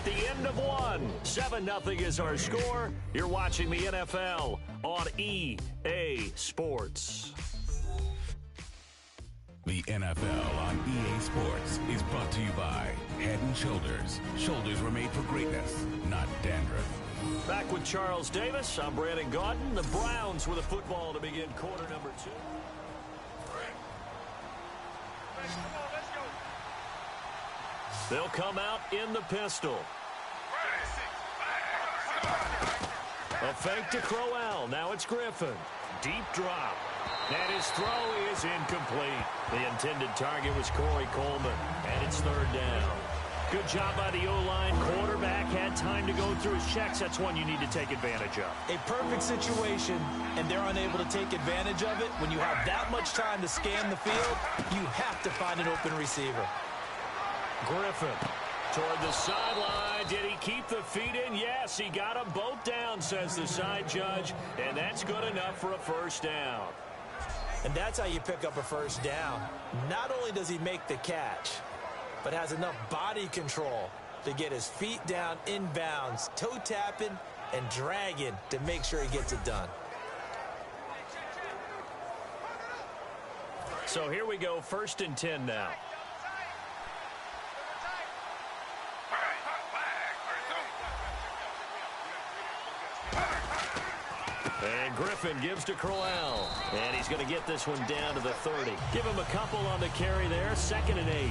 the end of one. 7-0 is our score. You're watching the NFL on EA Sports. The NFL on EA Sports is brought to you by Head & Shoulders. Shoulders were made for greatness, not dandruff. Back with Charles Davis. I'm Brandon Gaudin. The Browns with a football to begin quarter number 2. They'll come out in the pistol. A fake to Crowell. Now it's Griffin. Deep drop. And his throw is incomplete. The intended target was Corey Coleman. And it's third down. Good job by the O-line. Quarterback had time to go through his checks. That's one you need to take advantage of. A perfect situation, and they're unable to take advantage of it. When you have that much time to scan the field, you have to find an open receiver. Griffin toward the sideline. Did he keep the feet in? Yes, he got them both down, says the side judge, and that's good enough for a first down. And that's how you pick up a first down. Not only does he make the catch, but has enough body control to get his feet down inbounds, toe tapping and dragging to make sure he gets it done. So here we go, 1st and 10 now. And Griffin gives to Crowell. And he's going to get this one down to the 30. Give him a couple on the carry there. 2nd and 8.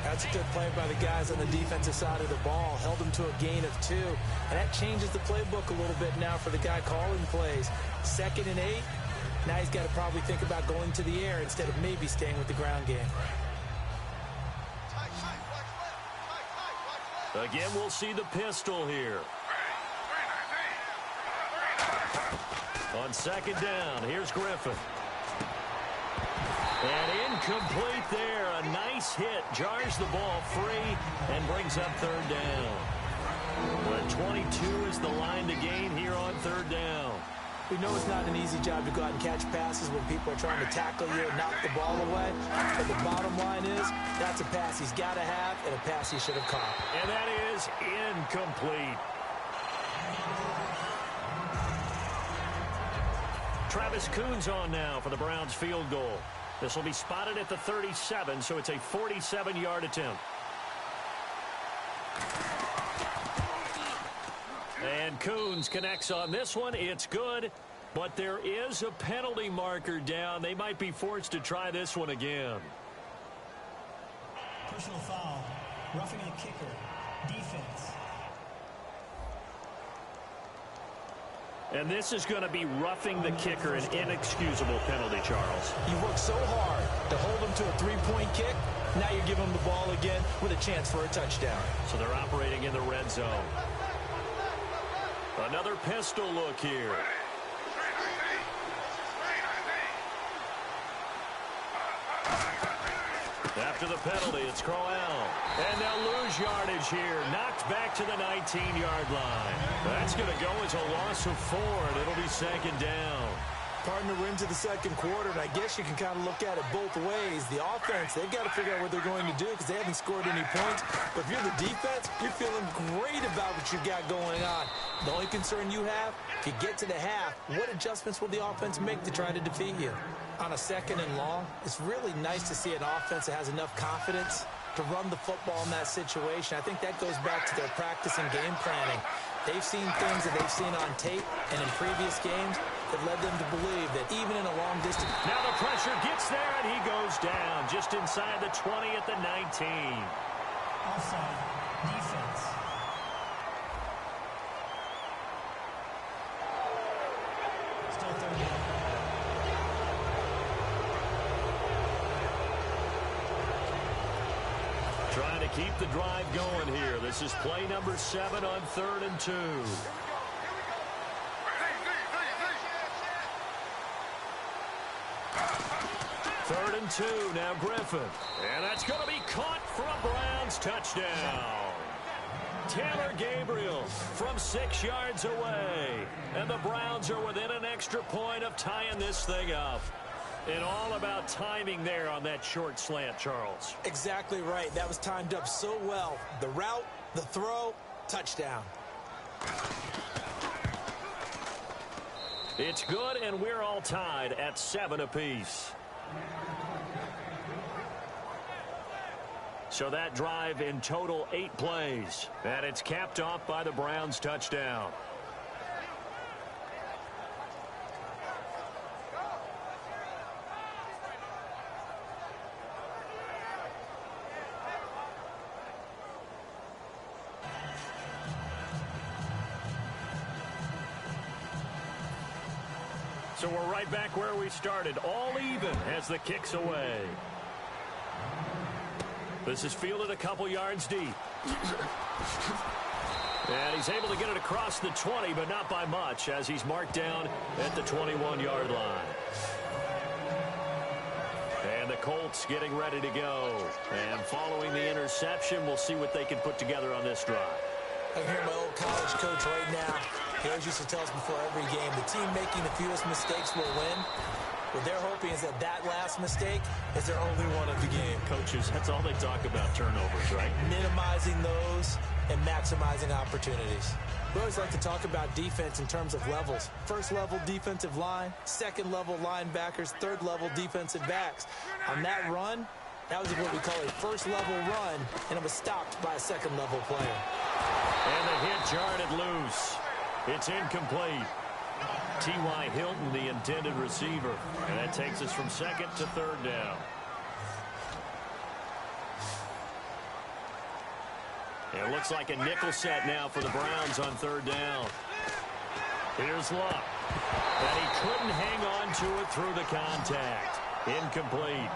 That's a good play by the guys on the defensive side of the ball. Held them to a gain of 2. And that changes the playbook a little bit now for the guy calling plays. 2nd and 8. Now he's got to probably think about going to the air instead of maybe staying with the ground game. Again, we'll see the pistol here. On 2nd down, here's Griffin. And incomplete there. A nice hit. Jars the ball free and brings up 3rd down. But 22 is the line to gain here on 3rd down. We know it's not an easy job to go out and catch passes when people are trying to tackle you and knock the ball away. But the bottom line is, that's a pass he's got to have and a pass he should have caught. And that is incomplete. Travis Coons on now for the Browns field goal. This will be spotted at the 37, so it's a 47-yard attempt. And Coons connects on this one. It's good, but there is a penalty marker down. They might be forced to try this one again. Personal foul, roughing the kicker, defense. And this is going to be roughing the kicker, an inexcusable penalty, Charles. You worked so hard to hold him to a 3-point kick. Now you're giving him the ball again with a chance for a touchdown. So they're operating in the red zone. Another pistol look here. After the penalty, it's Crowell. And they'll lose yardage here. Knocked back to the 19-yard line. That's going to go as a loss of 4, and it'll be 2nd down. Partner, we're into the 2nd quarter, and I guess you can kind of look at it both ways. The offense, they've got to figure out what they're going to do because they haven't scored any points. But if you're the defense, you're feeling great about what you've got going on. The only concern you have, if you get to the half, what adjustments will the offense make to try to defeat you? On a 2nd and long, it's really nice to see an offense that has enough confidence to run the football in that situation. I think that goes back to their practice and game planning. They've seen things that they've seen on tape and in previous games that led them to believe that even in a long distance. Now the pressure gets there, and he goes down just inside the 20 at the 19. Offside, defense. Still 3rd down. Trying to keep the drive going here. This is play number 7 on 3rd and 2. Third and 2, now Griffin. And that's going to be caught for a Browns touchdown. Taylor Gabriel from 6 yards away. And the Browns are within an extra point of tying this thing up. And all about timing there on that short slant, Charles. Exactly right. That was timed up so well. The route, the throw, Touchdown. It's good, and we're all tied at 7 apiece. So that drive in total 8 plays, and it's capped off by the Browns' touchdown. So we're right back where we started, all even as the kick's away. This is fielded a couple yards deep. And he's able to get it across the 20, but not by much, as he's marked down at the 21-yard line. And the Colts getting ready to go. And following the interception, we'll see what they can put together on this drive. I hear my old college coach right now. He always used to tell us before every game, the team making the fewest mistakes will win. What they're hoping is that last mistake is their only one of the game. Coaches, that's all they talk about, turnovers, right? Minimizing those and maximizing opportunities. We always like to talk about defense in terms of levels. First level defensive line, second level linebackers, third level defensive backs. On that run, that was what we call a first level run, and it was stopped by a second level player. And the hit jarred it loose. It's incomplete. T.Y. Hilton, the intended receiver. And that takes us from second to third down. It looks like a nickel set now for the Browns on third down. Here's Luck. And he couldn't hang on to it through the contact. Incomplete.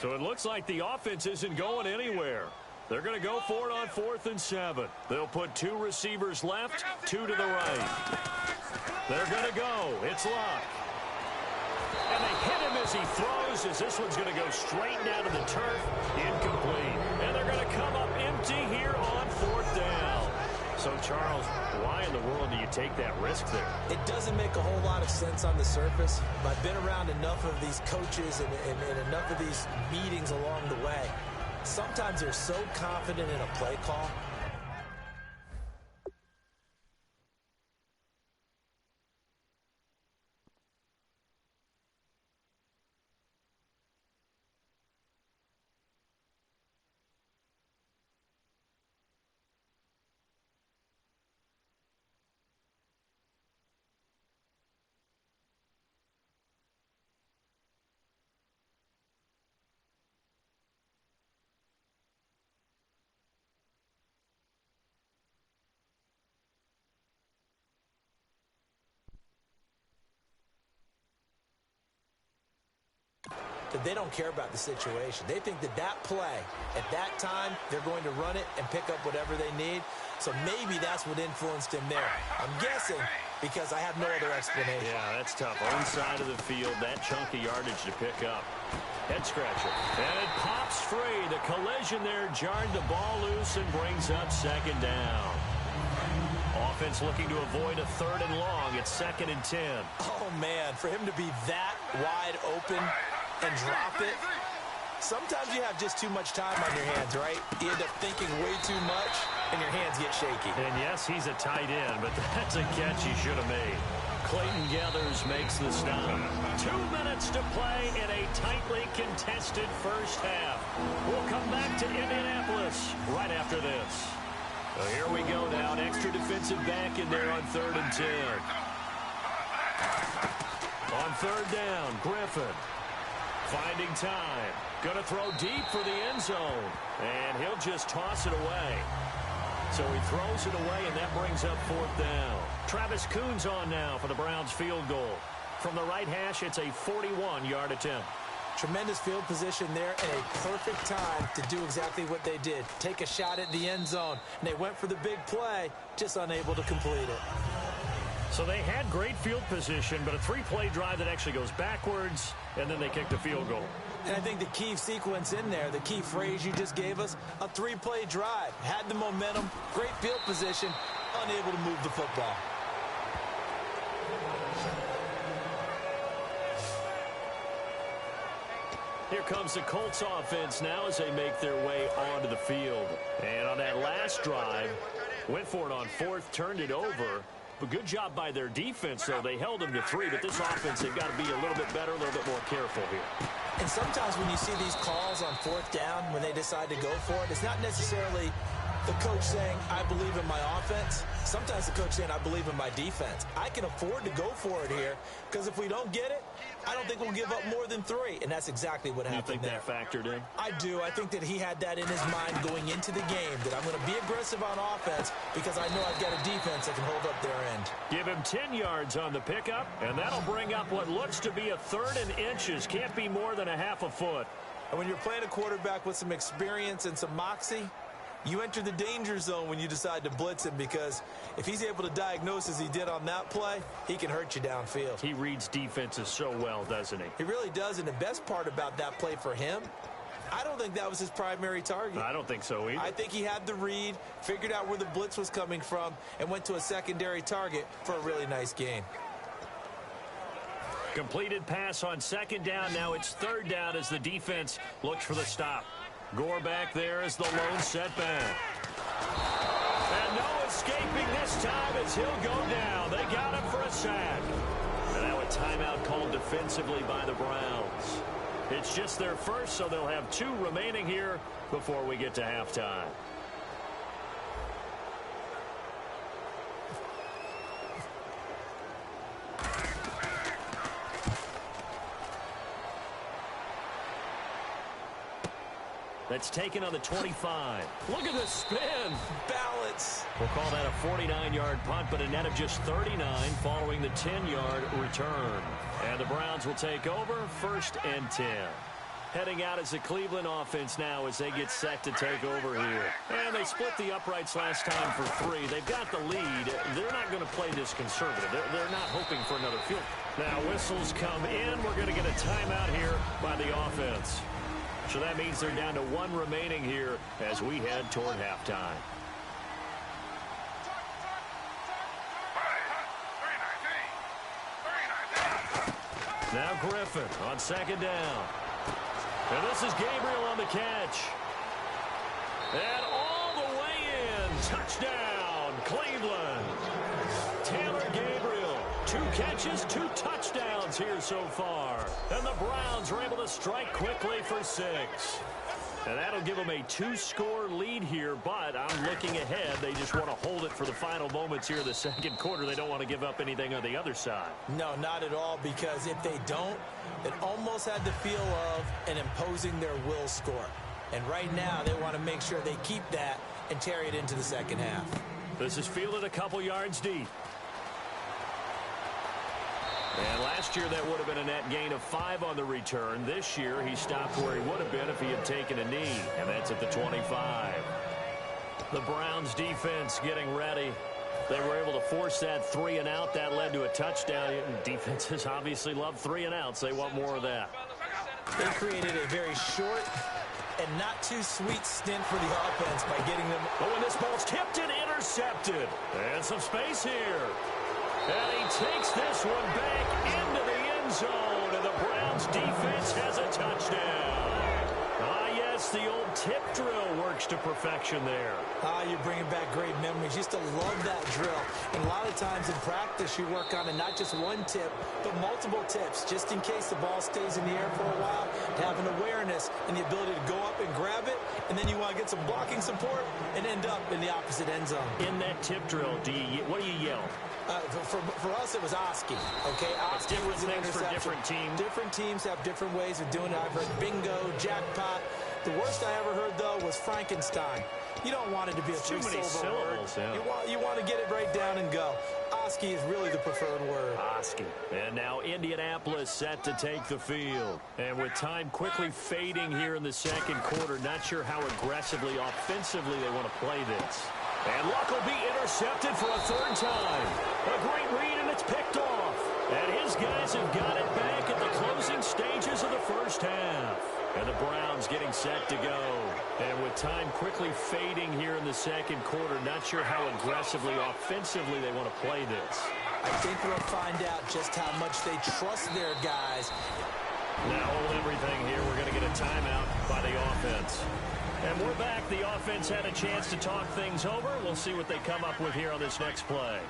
So it looks like the offense isn't going anywhere. They're going to go for it on 4th and 7. They'll put 2 receivers left, 2 to the right. They're going to go. It's Luck. And they hit him as he throws, as this one's going to go straight down to the turf. Incomplete. And they're going to come up empty here on 4th down. So, Charles, why in the world do you take that risk there? It doesn't make a whole lot of sense on the surface, but I've been around enough of these coaches and enough of these meetings along the way. Sometimes they're so confident in a play call. That they don't care about the situation. They think that play, at that time, they're going to run it and pick up whatever they need. So maybe that's what influenced him there. I'm guessing because I have no other explanation. Yeah, that's tough. Own side of the field, that chunk of yardage to pick up. Head scratcher. And it pops free. The collision there jarred the ball loose and brings up 2nd down. Offense looking to avoid a 3rd and long. It's 2nd and 10. Oh, man, for him to be that wide open and drop it. Sometimes you have just too much time on your hands, right? You end up thinking way too much, and your hands get shaky. And yes, he's a tight end, but that's a catch he should have made. Clayton Gathers makes the stop. 2 minutes to play in a tightly contested first half. We'll come back to Indianapolis right after this. So here we go now. An extra defensive back in there on 3rd and 10. On 3rd down, Griffin. Finding time. Going to throw deep for the end zone. And he'll just toss it away. So he throws it away, and that brings up 4th down. Travis Coons on now for the Browns field goal. From the right hash, it's a 41-yard attempt. Tremendous field position there and a perfect time to do exactly what they did. Take a shot at the end zone. And they went for the big play, just unable to complete it. So they had great field position, but a three-play drive that actually goes backwards, and then they kicked a field goal. And I think the key sequence in there, the key phrase you just gave us, a three-play drive. Had the momentum, great field position, unable to move the football. Here comes the Colts offense now as they make their way onto the field. And on that last drive, went for it on fourth, turned it over. But good job by their defense, though. They held them to 3, but this offense, they've got to be a little bit better, a little bit more careful here. And sometimes when you see these calls on fourth down, when they decide to go for it, it's not necessarily the coach saying, I believe in my offense. Sometimes the coach saying, I believe in my defense. I can afford to go for it here because if we don't get it, I don't think we'll give up more than 3. And that's exactly what happened there. You think that factored in? I do. I think that he had that in his mind going into the game, that I'm going to be aggressive on offense because I know I've got a defense that can hold up their end. Give him 10 yards on the pickup, and that'll bring up what looks to be a 3rd and inches. Can't be more than a half a foot. And when you're playing a quarterback with some experience and some moxie, you enter the danger zone when you decide to blitz him because if he's able to diagnose as he did on that play, he can hurt you downfield. He reads defenses so well, doesn't he? He really does, and the best part about that play for him, I don't think that was his primary target. I don't think so either. I think he had the read, figured out where the blitz was coming from, and went to a secondary target for a really nice gain. Completed pass on 2nd down. Now it's 3rd down as the defense looks for the stop. Gore back there as the lone setback. And no escaping this time as he'll go down. They got him for a sack. And now a timeout called defensively by the Browns. It's just their first, so they'll have 2 remaining here before we get to halftime. That's taken on the 25. Look at the spin. Balance. We'll call that a 49-yard punt, but a net of just 39 following the 10-yard return. And the Browns will take over 1st and 10. Heading out as the Cleveland offense now as they get set to take over here. And they split the uprights last time for 3. They've got the lead. They're not going to play this conservative. They're not hoping for another field. Now whistles come in. We're going to get a timeout here by the offense. So that means they're down to 1 remaining here as we head toward halftime. Now Griffin on 2nd down. And this is Gabriel on the catch. And all the way in. Touchdown, Cleveland. Taylor Gabriel. 2 catches, 2 touchdowns here so far. And the Browns are able to strike quickly for 6. And that'll give them a 2-score lead here, but I'm looking ahead. They just want to hold it for the final moments here in the 2nd quarter. They don't want to give up anything on the other side. No, not at all, because if they don't, it almost had the feel of an imposing their will score. And right now, they want to make sure they keep that and carry it into the 2nd half. This is fielded a couple yards deep. And last year, that would have been a net gain of 5 on the return. This year, he stopped where he would have been if he had taken a knee, and that's at the 25. The Browns defense getting ready. They were able to force that 3 and out. That led to a touchdown. Defenses obviously love 3 and outs. They want more of that. They created a very short and not too sweet stint for the offense by getting them. Oh, and this ball's tipped and intercepted. And some space here. And he takes this one back into the end zone, and the Browns defense has a touchdown. Ah, yes, the old tip drill works to perfection there. Ah, you're bringing back great memories. Used to love that drill. And a lot of times in practice, you work on it, not just one tip, but multiple tips, just in case the ball stays in the air for a while, to have an awareness and the ability to go up and grab it, and then you want to get some blocking support and end up in the opposite end zone. In that tip drill, what do you yell? For us, it was Oski. Okay, Oski was an interception. For different teams. Different teams have different ways of doing it. I've heard bingo, jackpot. The worst I ever heard, though, was Frankenstein. You don't want it to be a three-syllable word. Yeah. You want to get it right down and go. Oski is really the preferred word. Oski. And now Indianapolis set to take the field. And with time quickly fading here in the 2nd quarter, not sure how aggressively, offensively they want to play this. And Luck will be intercepted for a third time. A great read, and it's picked off. And his guys have got it back at the closing stages of the first half. And the Browns getting set to go. And with time quickly fading here in the second quarter, not sure how aggressively, offensively they want to play this. I think we'll find out just how much they trust their guys. Now hold everything here. We're going to get a timeout by the offense. And we're back. The offense had a chance to talk things over. We'll see what they come up with here on this next play.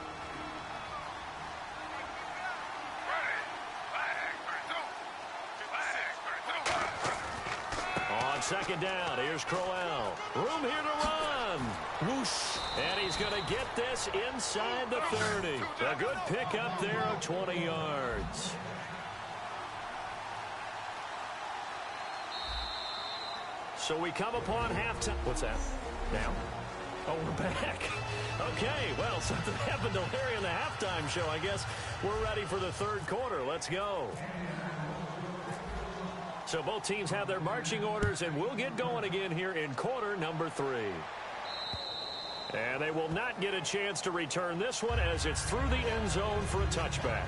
On second down, here's Crowell. Room here to run. Whoosh. And he's going to get this inside the 30. A good pickup there of 20 yards. So we come upon halftime. What's that? Now? Oh, we're back. Okay, well, something happened to Larry in the halftime show. I guess we're ready for the third quarter. Let's go. So both teams have their marching orders, and we'll get going again here in quarter number 3. And they will not get a chance to return this one as it's through the end zone for a touchback.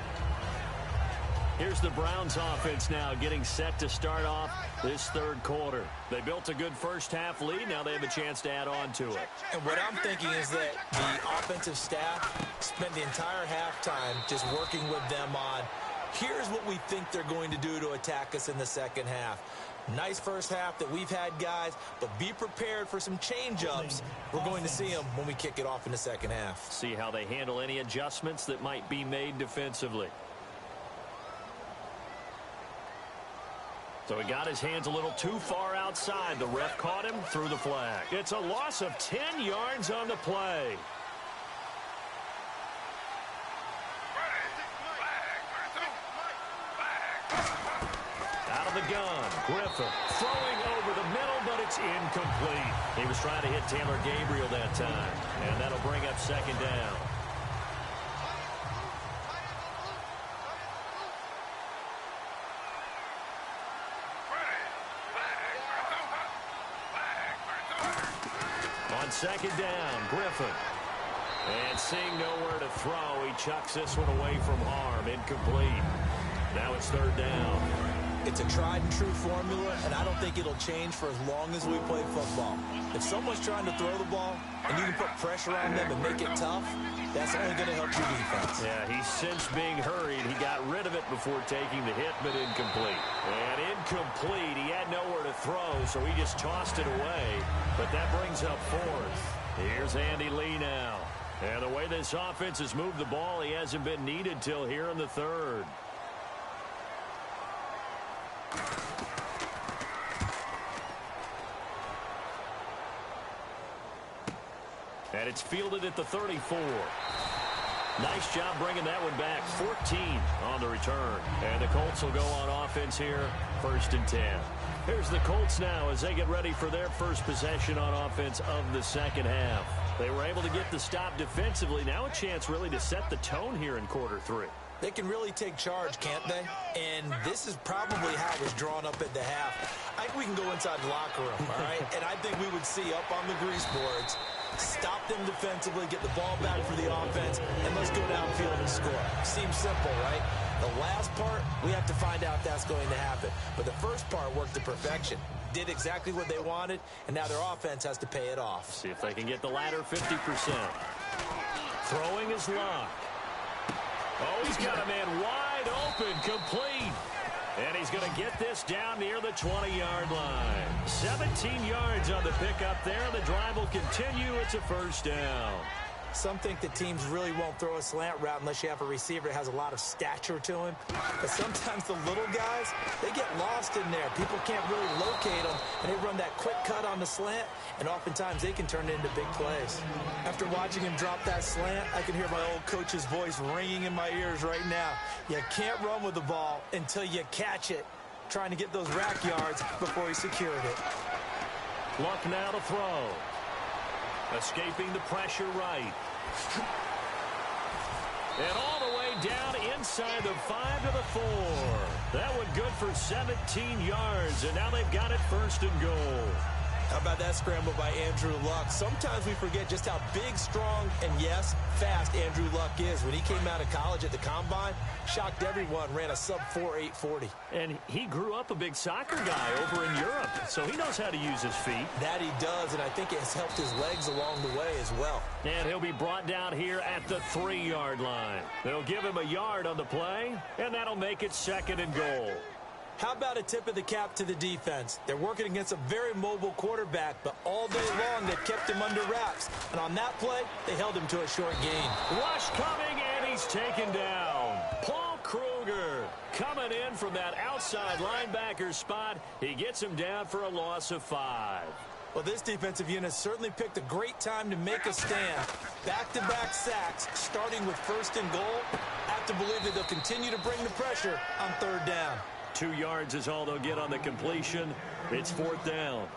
Here's the Browns offense now getting set to start off this third quarter. They built a good first half lead. Now they have a chance to add on to it. And what I'm thinking is that the offensive staff spent the entire halftime just working with them on, here's what we think they're going to do to attack us in the second half. Nice first half that we've had, guys, but be prepared for some change-ups. We're going to see them when we kick it off in the second half. See how they handle any adjustments that might be made defensively. So he got his hands a little too far outside. The ref caught him, threw the flag. It's a loss of 10 yards on the play. Out of the gun, Griffin throwing over the middle, but it's incomplete. He was trying to hit Taylor Gabriel that time, and that'll bring up second down. On second down, Griffin. And seeing nowhere to throw, he chucks this one away from harm. Incomplete. Now it's third down. It's a tried and true formula, and I don't think it'll change for as long as we play football. If someone's trying to throw the ball and you can put pressure on them and make it tough, that's only going to help your defense. Yeah, he sensed being hurried. He got rid of it before taking the hit, but incomplete. And incomplete. He had nowhere to throw, so he just tossed it away. But that brings up fourth. Here's Andy Lee now. And the way this offense has moved the ball, he hasn't been needed till here in the third. And it's fielded at the 34. Nice job bringing that one back. 14 on the return. And the Colts will go on offense here, 1st and 10. Here's the Colts now as they get ready for their first possession on offense of the second half. They were able to get the stop defensively. Now a chance really to set the tone here in quarter 3. They can really take charge, can't they? And this is probably how it was drawn up at the half. I think we can go inside the locker room, all right? And I think we would see up on the grease boards, stop them defensively, get the ball back for the offense, and let's go downfield and score. Seems simple, right? The last part, we have to find out if that's going to happen. But the first part worked to perfection. Did exactly what they wanted, and now their offense has to pay it off. See if they can get the latter 50%. Throwing is Luck. Oh, he's got a man wide open, complete. And he's going to get this down near the 20-yard line. 17 yards on the pickup there. The drive will continue. It's a first down. Some think that teams really won't throw a slant route unless you have a receiver that has a lot of stature to him. But sometimes the little guys, they get lost in there. People can't really locate them, and they run that quick cut on the slant, and oftentimes they can turn it into big plays. After watching him drop that slant, I can hear my old coach's voice ringing in my ears right now. You can't run with the ball until you catch it, trying to get those rack yards before he secured it. Luck now to throw. Escaping the pressure right. And all the way down inside the 5 to the 4. That one good for 17 yards, and now they've got it 1st and goal. How about that scramble by Andrew Luck? Sometimes we forget just how big, strong, and yes, fast Andrew Luck is. When he came out of college at the Combine, shocked everyone, ran a sub-4.840. And he grew up a big soccer guy over in Europe, so he knows how to use his feet. That he does, and I think it has helped his legs along the way as well. And he'll be brought down here at the 3-yard line. They'll give him a yard on the play, and that'll make it 2nd and goal. How about a tip of the cap to the defense? They're working against a very mobile quarterback, but all day long they've kept him under wraps. And on that play, they held him to a short gain. Rush coming, and he's taken down. Paul Kruger coming in from that outside linebacker spot. He gets him down for a loss of 5. Well, this defensive unit certainly picked a great time to make a stand. Back-to-back sacks, starting with 1st and goal. I have to believe that they'll continue to bring the pressure on 3rd down. 2 yards is all they'll get on the completion. It's 4th down.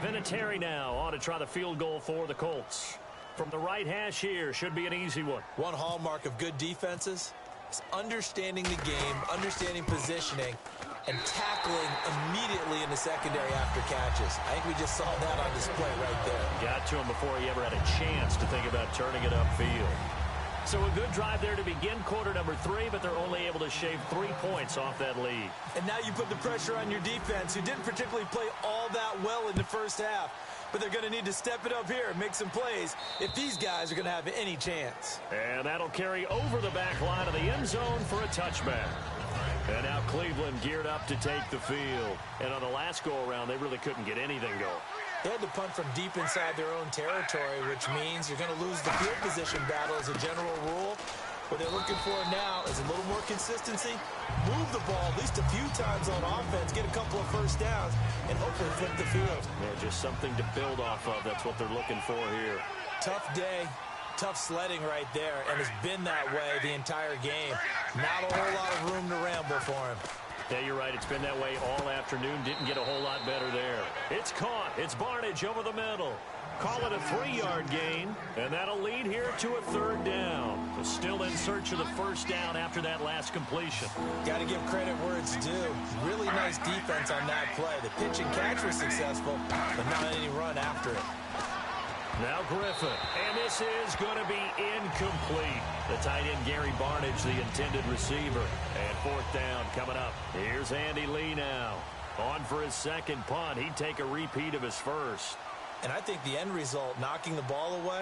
Vinatieri now on to try the field goal for the Colts. From the right hash here, should be an easy one. One hallmark of good defenses is understanding the game, understanding positioning, and tackling immediately in the secondary after catches. I think we just saw that on display right there. Got to him before he ever had a chance to think about turning it upfield. So a good drive there to begin quarter number 3, but they're only able to shave 3 points off that lead. And now you put the pressure on your defense, who didn't particularly play all that well in the first half. But they're going to need to step it up here and make some plays if these guys are going to have any chance. And that'll carry over the back line of the end zone for a touchback. And now Cleveland geared up to take the field. And on the last go-around, they really couldn't get anything going. They had to punt from deep inside their own territory, which means you're going to lose the field position battle as a general rule. What they're looking for now is a little more consistency, move the ball at least a few times on offense, get a couple of 1st downs, and hopefully flip the field. Yeah, just something to build off of. That's what they're looking for here. Tough day, tough sledding right there, and it's been that way the entire game. Not a whole lot of room to ramble for him. Yeah, you're right. It's been that way all afternoon. Didn't get a whole lot better there. It's caught. It's Barnage over the middle. Call it a 3-yard gain, and that'll lead here to a 3rd down. So still in search of the 1st down after that last completion. Got to give credit where it's due. Really nice defense on that play. The pitch and catch was successful, but not any run after it. Now Griffin, and this is going to be incomplete. The tight end Gary Barnage, the intended receiver. And 4th down coming up. Here's Andy Lee now. On for his 2nd punt. He'd take a repeat of his 1st. And I think the end result, knocking the ball away,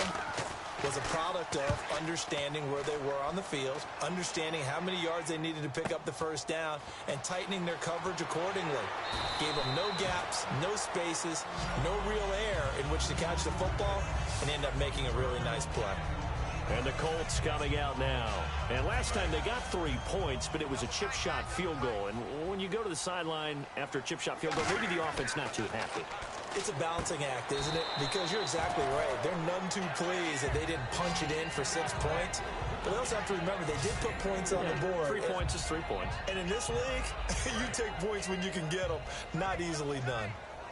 was a product of understanding where they were on the field, understanding how many yards they needed to pick up the 1st down, and tightening their coverage accordingly. Gave them no gaps, no spaces, no real air in which to catch the football, and end up making a really nice play. And the Colts coming out now. And last time they got 3 points, but it was a chip shot field goal. And when you go to the sideline after a chip shot field goal, maybe the offense not too happy. It's a balancing act, isn't it? Because you're exactly right. They're none too pleased that they didn't punch it in for 6 points. But they also have to remember they did put points on the board. 3 points is 3 points. And in this league, you take points when you can get them. Not easily done.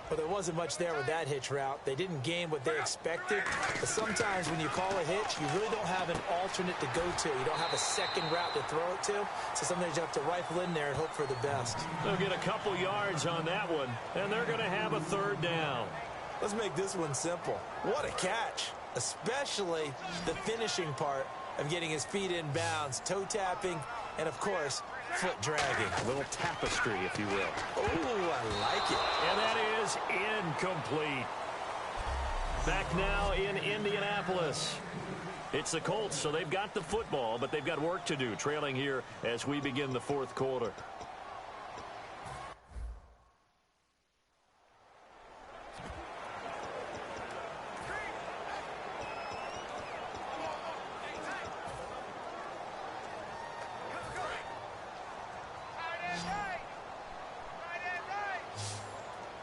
But there wasn't much there with that hitch route. They didn't gain what they expected. But sometimes when you call a hitch, you really don't have an alternate to go to. You don't have a second route to throw it to. So sometimes you have to rifle in there and hope for the best. They'll get a couple yards on that one, and they're going to have a 3rd down. Let's make this one simple. What a catch, especially the finishing part of getting his feet in bounds, toe tapping, and, of course, foot dragging. A little tapestry, if you will. Oh, I like it. And that is incomplete. Back now in Indianapolis. It's the Colts, so they've got the football, but they've got work to do, trailing here as we begin the 4th quarter.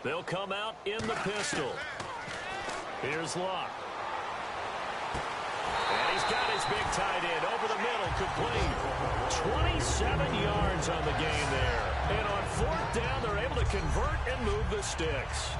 They'll come out in the pistol. Here's Locke. And he's got his big tight end over the middle, complete. 27 yards on the game there. And on 4th down, they're able to convert and move the sticks.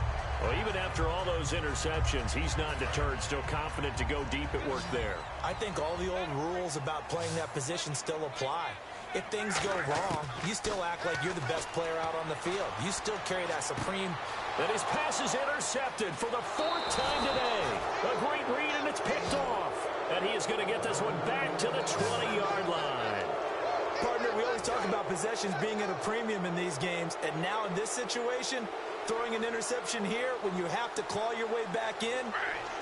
Well, even after all those interceptions, he's not deterred, still confident to go deep at work there. I think all the old rules about playing that position still apply. If things go wrong, you still act like you're the best player out on the field. You still carry that supreme. And his pass is intercepted for the 4th time today. A great read, and it's picked off. And he is going to get this one back to the 20-yard line. Partner, we always talk about possessions being at a premium in these games. And now in this situation, throwing an interception here when you have to claw your way back in,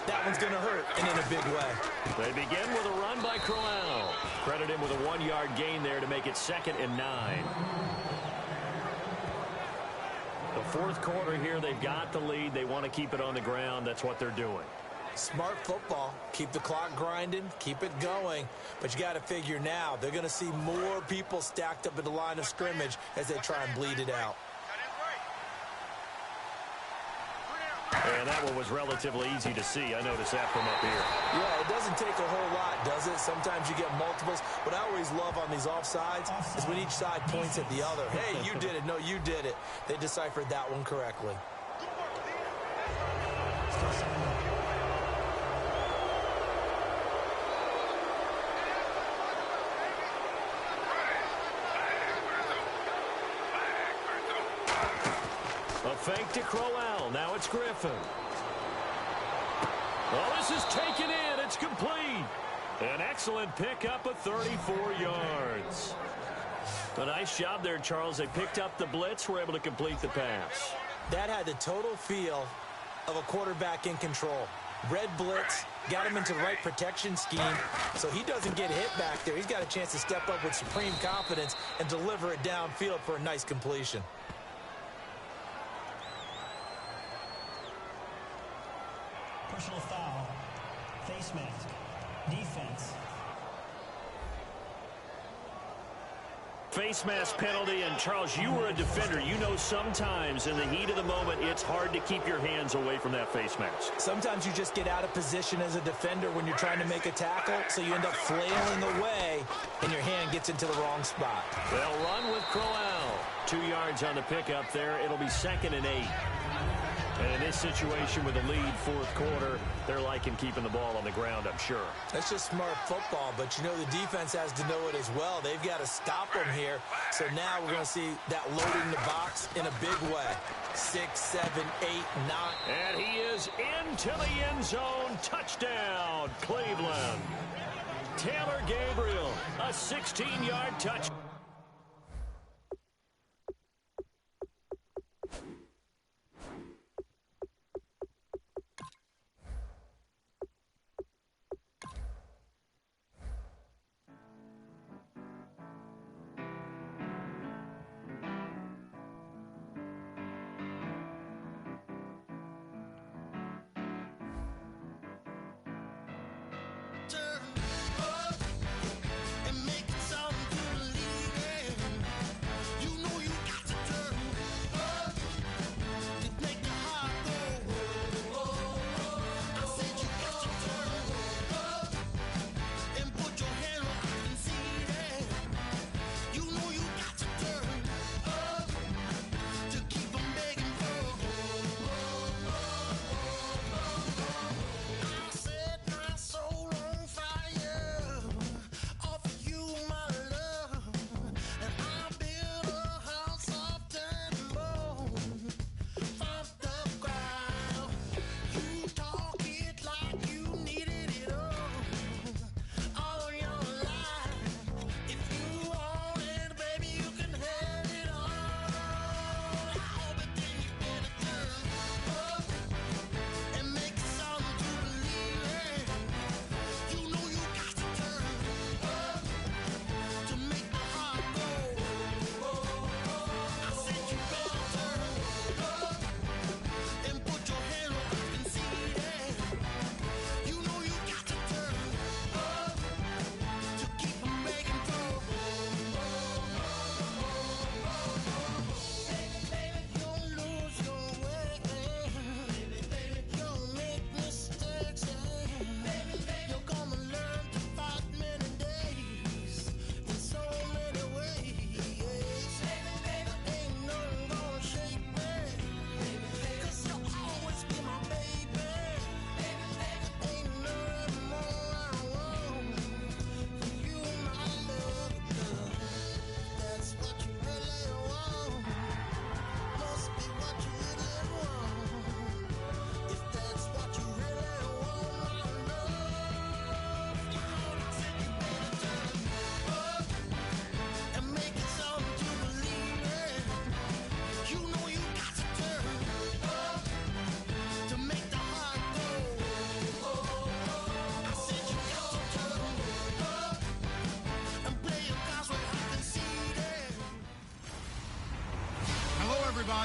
that one's going to hurt, and in a big way. They begin with a run by Crowell. Credit him with a 1-yard gain there to make it 2nd and 9. The 4th quarter here, they've got the lead. They want to keep it on the ground. That's what they're doing. Smart football. Keep the clock grinding. Keep it going. But you got to figure now, they're going to see more people stacked up at the line of scrimmage as they try and bleed it out. And that one was relatively easy to see. I noticed that from up here. Yeah, it doesn't take a whole lot, does it? Sometimes you get multiples. What I always love on these offsides is when each side points at the other. Hey, you did it. No, you did it. They deciphered that one correctly. A fake to Crowell. Now it's Griffin. Well, this is taken in. It's complete. An excellent pickup of 34 yards. A nice job there, Charles. They picked up the blitz, were able to complete the pass. That had the total feel of a quarterback in control. Red blitz, got him into the right protection scheme, so he doesn't get hit back there. He's got a chance to step up with supreme confidence and deliver it downfield for a nice completion. Personal foul. Face mask. Defense. Face mask penalty, and Charles, you were a defender. You know sometimes in the heat of the moment, it's hard to keep your hands away from that face mask. Sometimes you just get out of position as a defender when you're trying to make a tackle, so you end up flailing away, and your hand gets into the wrong spot. They'll run with Crowell. 2 yards on the pickup there. It'll be 2nd and 8. And in this situation with a lead 4th quarter, they're liking keeping the ball on the ground, I'm sure. That's just smart football, but you know the defense has to know it as well. They've got to stop them here. So now we're going to see that loading the box in a big way. 6, 7, 8, 9. And he is into the end zone. Touchdown, Cleveland. Taylor Gabriel, a 16-yard touchdown.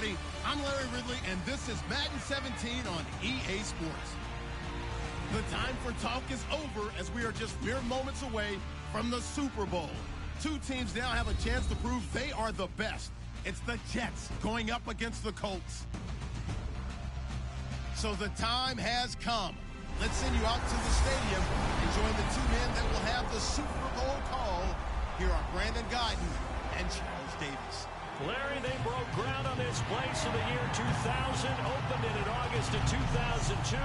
everybody. I'm Larry Ridley, and this is Madden 17 on EA Sports. The time for talk is over as we are just mere moments away from the Super Bowl. Two teams now have a chance to prove they are the best. It's the Jets going up against the Colts. So the time has come. Let's send you out to the stadium and join the two men that will have the Super Bowl call. Here are Brandon Guyton and Charles Davis. Larry, they broke ground on this place in the year 2000, opened it in August of 2002,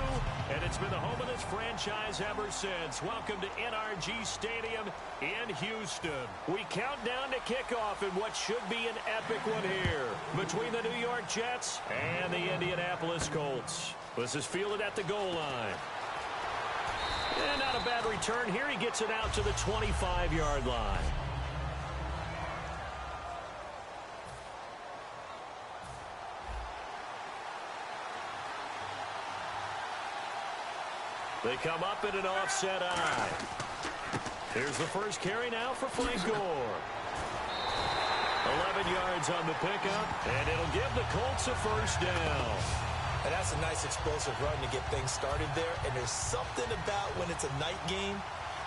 and it's been the home of this franchise ever since. Welcome to NRG Stadium in Houston. We count down to kickoff in what should be an epic one here between the New York Jets and the Indianapolis Colts. This is fielded at the goal line. And not a bad return here. He gets it out to the 25-yard line. They come up in an offset eye. Here's the first carry now for Frank Gore. 11 yards on the pickup, and it'll give the Colts a first down. And that's a nice explosive run to get things started there. And there's something about when it's a night game,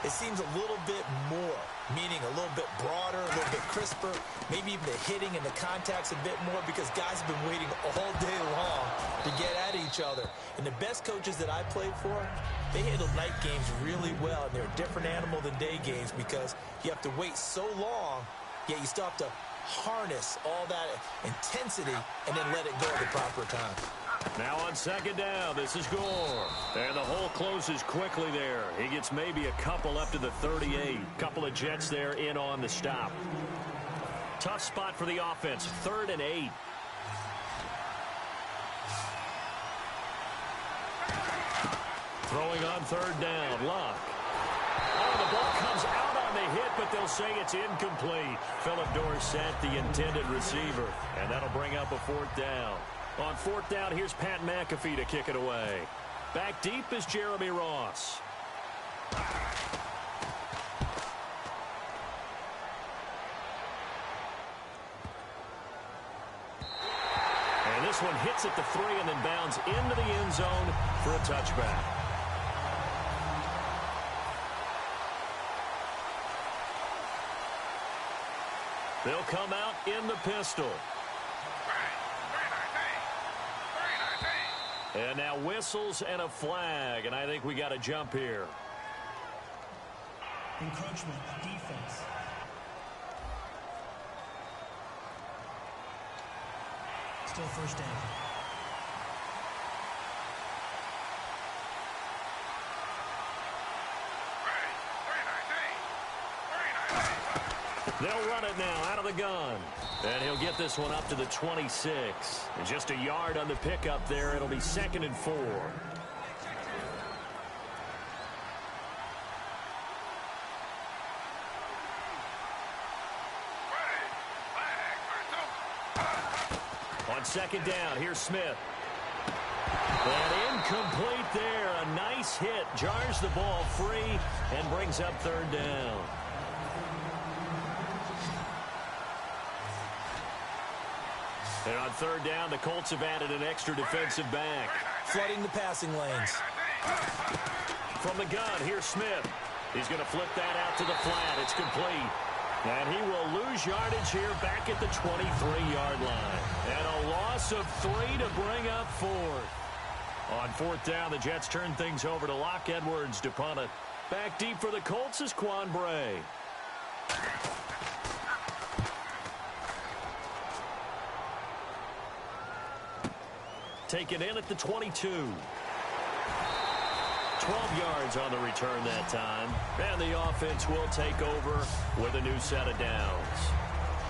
it seems a little bit more, meaning a little bit broader, a little bit crisper, maybe even the hitting and the contact's a bit more because guys have been waiting all day long to get at each other. And the best coaches that I played for, they handle night games really well, and they're a different animal than day games because you have to wait so long, yet you still have to harness all that intensity and then let it go at the proper time. Now on second down, this is Gore. And the hole closes quickly there. He gets maybe a couple up to the 38. Couple of Jets there in on the stop. Tough spot for the offense, 3rd and 8. Throwing on 3rd down, Luck. Oh, the ball comes out on the hit, but they'll say it's incomplete. Philip Dorsett, the intended receiver, and that'll bring up a 4th down. On 4th down, here's Pat McAfee to kick it away. Back deep is Jeremy Ross. And this one hits at the 3 and then bounds into the end zone for a touchback. They'll come out in the pistol. And now whistles and a flag, and I think we got a jump here. Encroachment, defense. Still first down. They'll run it now out of the gun. And he'll get this one up to the 26. And just a yard on the pickup there. It'll be 2nd and 4. On 2nd down, here's Smith. And incomplete there. A nice hit. Jars the ball free and brings up 3rd down. And on 3rd down, the Colts have added an extra defensive back. Flooding the passing lanes. From the gun, here's Smith. He's going to flip that out to the flat. It's complete. And he will lose yardage here back at the 23-yard line. And a loss of 3 to bring up 4th. On 4th down, the Jets turn things over to Locke Edwards to punt it. Back deep for the Colts is Quan Bray. Taken in at the 22. 12 yards on the return that time. And the offense will take over with a new set of downs.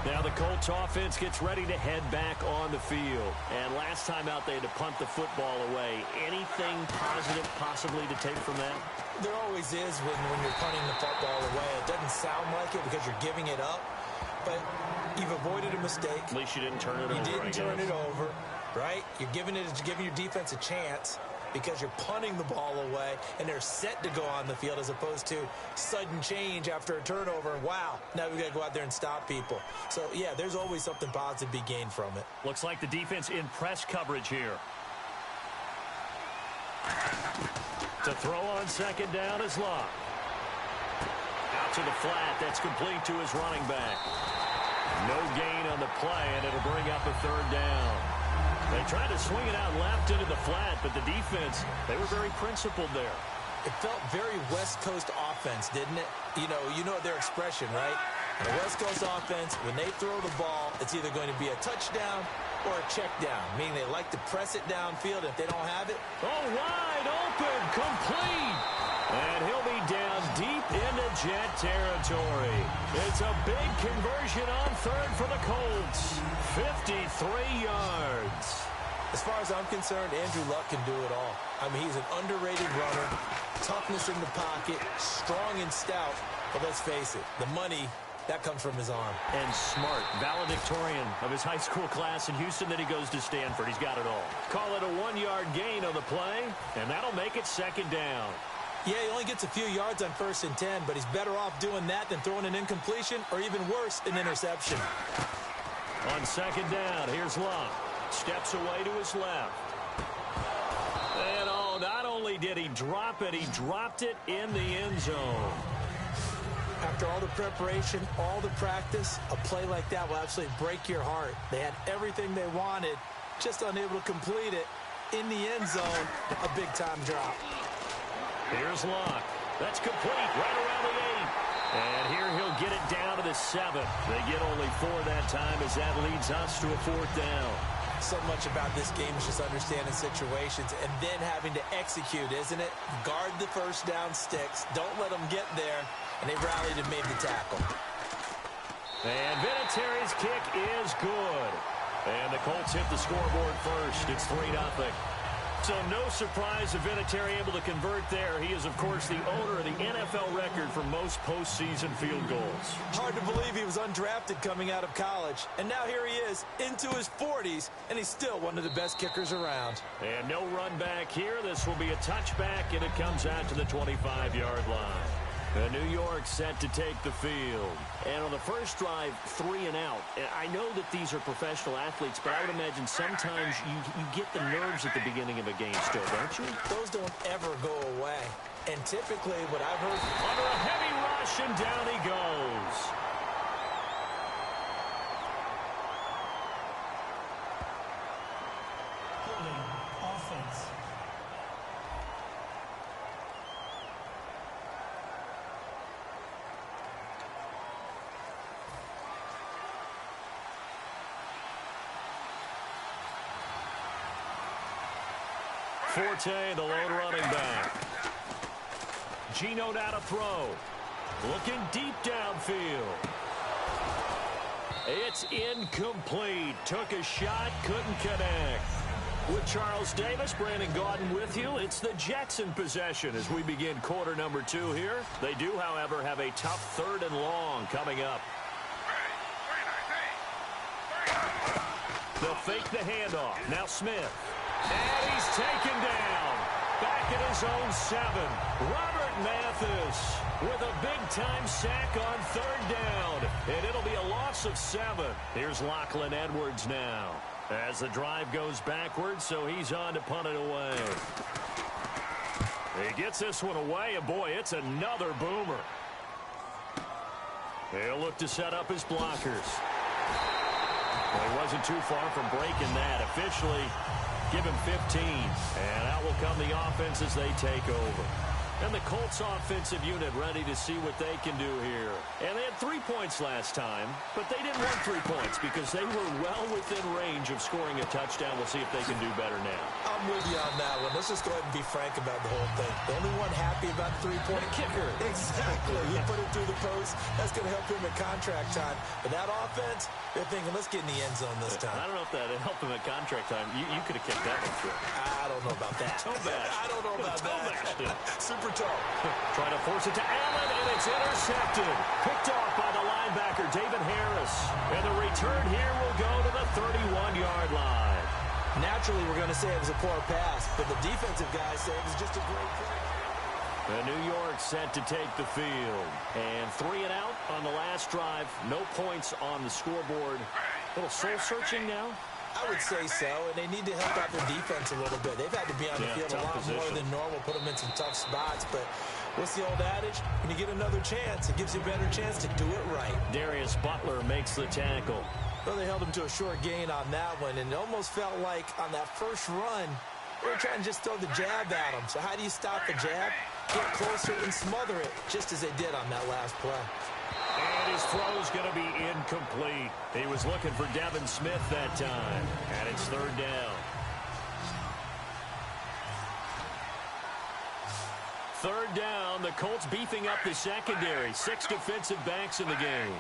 Now the Colts offense gets ready to head back on the field. And last time out they had to punt the football away. Anything positive possibly to take from that? There always is when you're punting the football away. It doesn't sound like it because you're giving it up. But you've avoided a mistake. At least you didn't turn it over. You didn't turn it over. Right? You're giving your defense a chance. because you're punting the ball away and they're set to go on the field as opposed to sudden change after a turnover. And wow, now we've got to go out there and stop people. So, yeah, there's always something positive to be gained from it. Looks like the defense in press coverage here. To throw on second down is Locke. Out to the flat. That's complete to his running back. No gain on the play, and it'll bring up a third down. They tried to swing it out left into the flat, but the defense, they were very principled there. It felt very West Coast offense, didn't it? You know their expression, right? The West Coast offense, when they throw the ball, it's either going to be a touchdown or a check down, meaning they like to press it downfield. If they don't have it, wide open, complete. And he'll be down deep into Jet territory. It's a big conversion on third for the Colts. 53 yards. As far as I'm concerned, Andrew Luck can do it all. I mean, he's an underrated runner, toughness in the pocket, strong and stout. But let's face it, the money, that comes from his arm. And smart, valedictorian of his high school class in Houston. Then he goes to Stanford. He's got it all. Call it a 1-yard gain on the play, and that'll make it second down. Yeah, he only gets a few yards on 1st and 10, but he's better off doing that than throwing an incompletion or even worse, an interception. On second down, here's Locke. Steps away to his left. And not only did he drop it, he dropped it in the end zone. After all the preparation, all the practice, a play like that will absolutely break your heart. They had everything they wanted, just unable to complete it. In the end zone, a big-time drop. Here's Locke. That's complete right around the 8. And here he'll get it down to the 7. They get only 4 that time as that leads us to a 4th down. So much about this game is just understanding situations and then having to execute, isn't it? Guard the first down sticks. Don't let them get there. And they rallied and made the tackle. And Vinatieri's kick is good. And the Colts hit the scoreboard first. It's 3-0. So no surprise if Vinatieri able to convert there. He is, of course, the owner of the NFL record for most postseason field goals. Hard to believe he was undrafted coming out of college. And now here he is into his 40s, and he's still one of the best kickers around. And no run back here. This will be a touchback, and it comes out to the 25-yard line. New York set to take the field. And on the first drive, 3 and out. I know that these are professional athletes, but I would imagine sometimes you get the nerves at the beginning of a game still, don't you? Those don't ever go away. And typically what I've heard... Under a heavy rush, and down he goes. Holding offense. Forte, the lone running back. Gino now to throw. Looking deep downfield. It's incomplete. Took a shot, couldn't connect. With Charles Davis, Brandon Gaudin with you. It's the Jets in possession as we begin quarter number 2 here. They do, however, have a tough 3rd and long coming up. They'll fake the handoff. Now Smith. And he's taken down. Back at his own 7. Robert Mathis with a big-time sack on 3rd down. And it'll be a loss of 7. Here's Lachlan Edwards now. As the drive goes backwards, so he's on to punt it away. He gets this one away, and boy, it's another boomer. He'll look to set up his blockers. Well, he wasn't too far from breaking that. Officially, give him 15. And out will come the offense as they take over. And the Colts offensive unit ready to see what they can do here. And they had 3 points last time, but they didn't want 3 points because they were well within range of scoring a touchdown. We'll see if they can do better now. I'm with you on that one. Let's just go ahead and be frank about the whole thing. The only one happy about the 3-point kicker. Exactly. He put it through the post. That's going to help him at contract time. But that offense, they're thinking, let's get in the end zone this time. I don't know if that helped him at contract time. You could have kicked that one through. I don't know about that. I don't know about that. Super tall. Trying to force it to Allen, and it's intercepted. Picked off by the linebacker, David Harris. And the return here will go to the 31-yard line. Naturally, we're going to say it was a poor pass, but the defensive guys say it was just a great play. And New York set to take the field. And 3 and out on the last drive. No points on the scoreboard. A little soul-searching now? I would say so, and they need to help out their defense a little bit. They've had to be on the field a lot more than normal, put them in some tough spots. But what's the old adage? When you get another chance, it gives you a better chance to do it right. Darius Butler makes the tackle. Well, they held him to a short gain on that one, and it almost felt like on that first run, they were trying to just throw the jab at him. So how do you stop the jab? Get closer and smother it, just as they did on that last play. And his throw's going to be incomplete. He was looking for Devin Smith that time, and it's 3rd down. 3rd down, the Colts beefing up the secondary. 6 defensive backs in the game.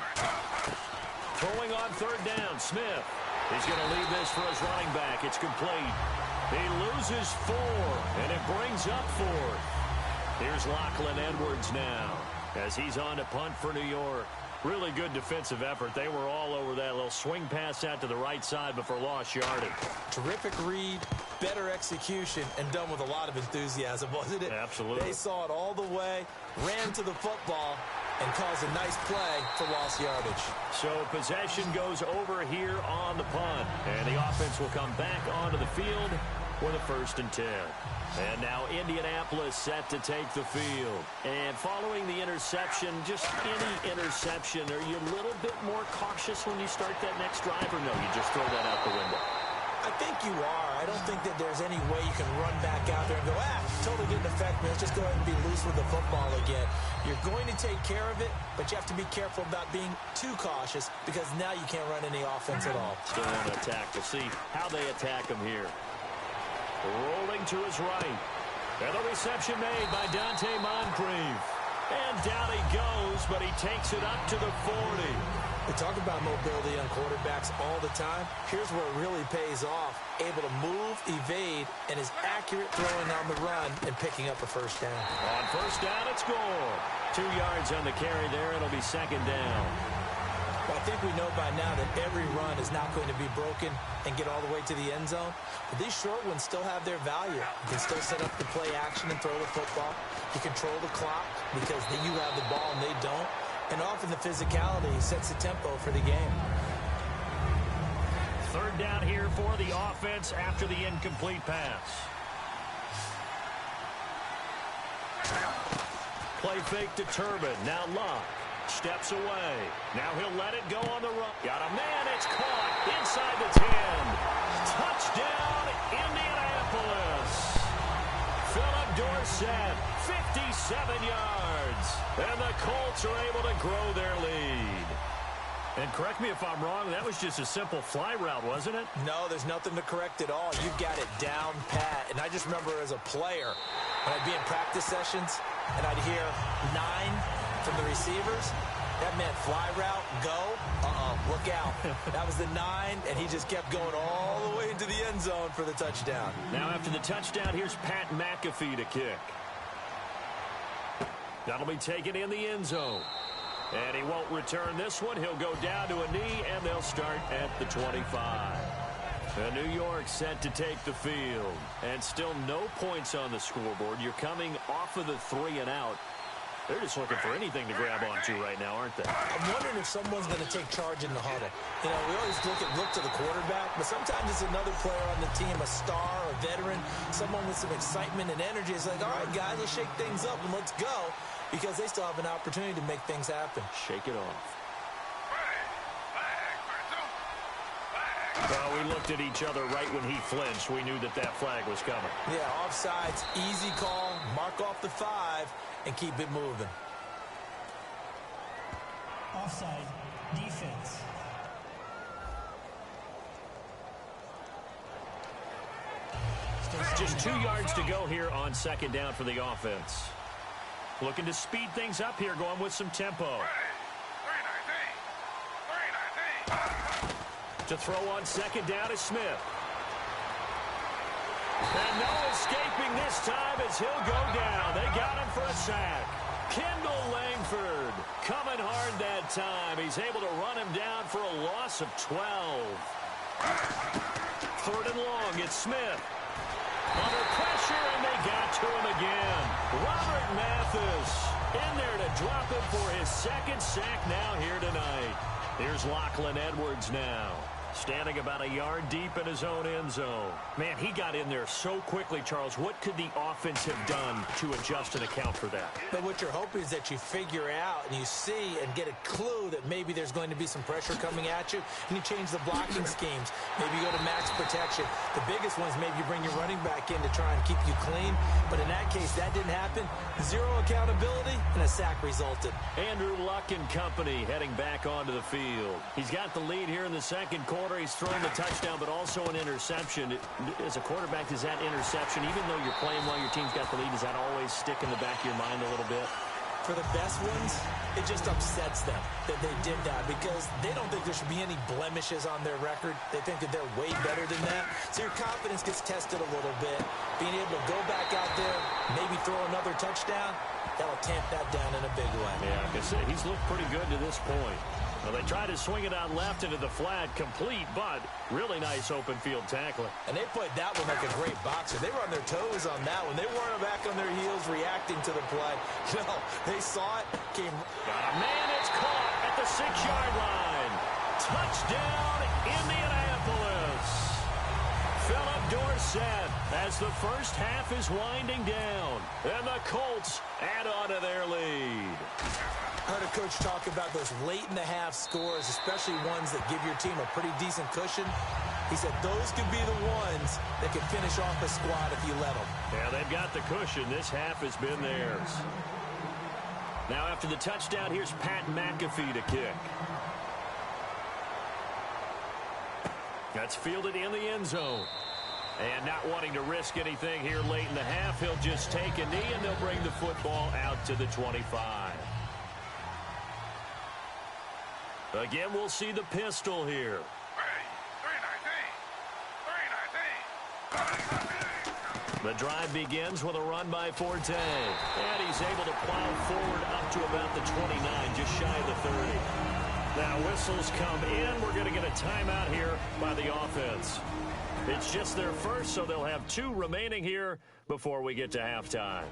Throwing on 3rd down, Smith. He's going to leave this for his running back. It's complete. He loses 4, and it brings up 4th. Here's Lachlan Edwards now as he's on to punt for New York. Really good defensive effort. They were all over that little swing pass out to the right side before lost yardage. Terrific read, better execution, and done with a lot of enthusiasm, wasn't it? Absolutely. They saw it all the way, ran to the football, and caused a nice play for lost yardage. So possession goes over here on the punt, and the offense will come back onto the field with a 1st and 10. And now Indianapolis set to take the field. And following the interception, just any interception, are you a little bit more cautious when you start that next drive, or no, you just throw that out the window? I think you are. I don't think that there's any way you can run back out there and go, totally didn't affect me. Let's just go ahead and be loose with the football again. You're going to take care of it, but you have to be careful about being too cautious because now you can't run any offense at all. Still on attack. We'll see how they attack him here. Rolling to his right. And the reception made by Dante Moncrief. And down he goes, but he takes it up to the 40. We talk about mobility on quarterbacks all the time. Here's where it really pays off. Able to move, evade, and is accurate throwing on the run and picking up a 1st down. On 1st down, it's good. 2 yards on the carry there. It'll be 2nd down. Well, I think we know by now that every run is not going to be broken and get all the way to the end zone. But these short ones still have their value. You can still set up the play action and throw the football. You control the clock because you have the ball and they don't. And often the physicality sets the tempo for the game. 3rd down here for the offense after the incomplete pass. Play fake to Turbin. Now Luck. Steps away. Now he'll let it go on the run. Got a man. It's caught inside the 10. Touchdown, Indianapolis. Philip Dorsett, 57 yards. And the Colts are able to grow their lead. And correct me if I'm wrong, that was just a simple fly route, wasn't it? No, there's nothing to correct at all. You've got it down pat. And I just remember as a player, when I'd be in practice sessions, and I'd hear 9 from the receivers, that meant fly route, go, look out. That was the 9, and he just kept going all the way into the end zone for the touchdown. Now after the touchdown, here's Pat McAfee to kick. That'll be taken in the end zone. And he won't return this one. He'll go down to a knee, and they'll start at the 25. And New York set to take the field. And still no points on the scoreboard. You're coming off of the 3 and out. They're just looking for anything to grab onto right now, aren't they? I'm wondering if someone's going to take charge in the huddle. You know, we always look to the quarterback, but sometimes it's another player on the team, a star, a veteran, someone with some excitement and energy. It's like, all right, guys, let's shake things up and let's go, because they still have an opportunity to make things happen. Shake it off. Well, we looked at each other right when he flinched. We knew that that flag was coming. Yeah, offsides, easy call, mark off the 5, and keep it moving. Offside, defense. Just 2 yards to go here on 2nd down for the offense. Looking to speed things up here, going with some tempo. To throw on 2nd down is Smith. And no escaping this time as he'll go down. They got him for a sack. Kendall Langford coming hard that time. He's able to run him down for a loss of 12. Third and long, it's Smith. Under pressure, and they got to him again. Robert Mathis in there to drop him for his second sack now here tonight. Here's Lachlan Edwards now, standing about a yard deep in his own end zone. Man, he got in there so quickly, Charles. What could the offense have done to adjust and account for that? But what you're hoping is that you figure out and you see and get a clue that maybe there's going to be some pressure coming at you, and you change the blocking schemes. Maybe you go to max protection. The biggest ones, maybe you bring your running back in to try and keep you clean. But in that case, that didn't happen. Zero accountability, and a sack resulted. Andrew Luck and company heading back onto the field. He's got the lead here in the second quarter. He's thrown the touchdown, but also an interception. As a quarterback, is that interception, even though you're playing while your team's got the lead, does that always stick in the back of your mind a little bit? For the best ones, it just upsets them that they did that because they don't think there should be any blemishes on their record. They think that they're way better than that. So your confidence gets tested a little bit. Being able to go back out there, maybe throw another touchdown, that'll tamp that down in a big way. Yeah, I can say he's looked pretty good to this point. Well, they tried to swing it out left into the flat, complete, but really nice open field tackling. And they played that one like a great boxer. They were on their toes on that one. They weren't back on their heels reacting to the play. No, they saw it, came. Man, it's caught at the 6-yard line. Touchdown, Indianapolis. Philip Dorsett as the first half is winding down. And the Colts add on to their lead. I heard a coach talk about those late-in-the-half scores, especially ones that give your team a pretty decent cushion. He said those could be the ones that can finish off a squad if you let them. Yeah, they've got the cushion. This half has been theirs. Now after the touchdown, here's Pat McAfee to kick. That's fielded in the end zone. And not wanting to risk anything here late in the half, he'll just take a knee, and they'll bring the football out to the 25. Again, we'll see the pistol here. The drive begins with a run by Forte. And he's able to plow forward up to about the 29, just shy of the 30. Now whistles come in. We're going to get a timeout here by the offense. It's just their first, so they'll have 2 remaining here before we get to halftime.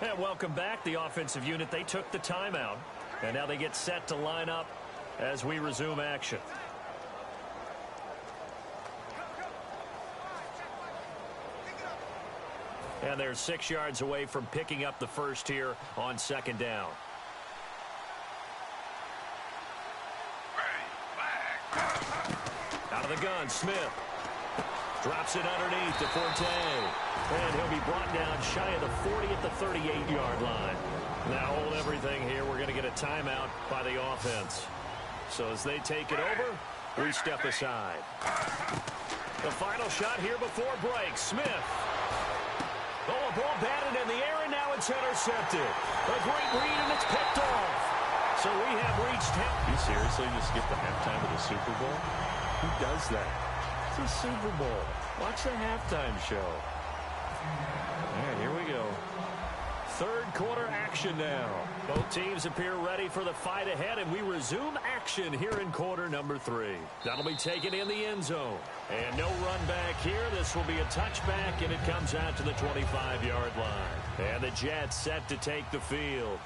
And welcome back. The offensive unit, they took the timeout. And now they get set to line up as we resume action. And they're 6 yards away from picking up the first here on second down. Out of the gun, Smith. Drops it underneath to Forte. And he'll be brought down shy of the 40 at the 38-yard line. Now hold everything here. We're going to get a timeout by the offense. So as they take it over, we step aside. The final shot here before break. Smith. Oh, a ball batted in the air, and now it's intercepted. A great read, and it's picked off. So we have reached half. You seriously just skip the halftime of the Super Bowl? Who does that? It's a Super Bowl. Watch the halftime show. All right, here we go. Third quarter action now. Both teams appear ready for the fight ahead, and we resume action here in quarter number 3. That'll be taken in the end zone. And no run back here. This will be a touchback, and it comes out to the 25-yard line. And the Jets set to take the field.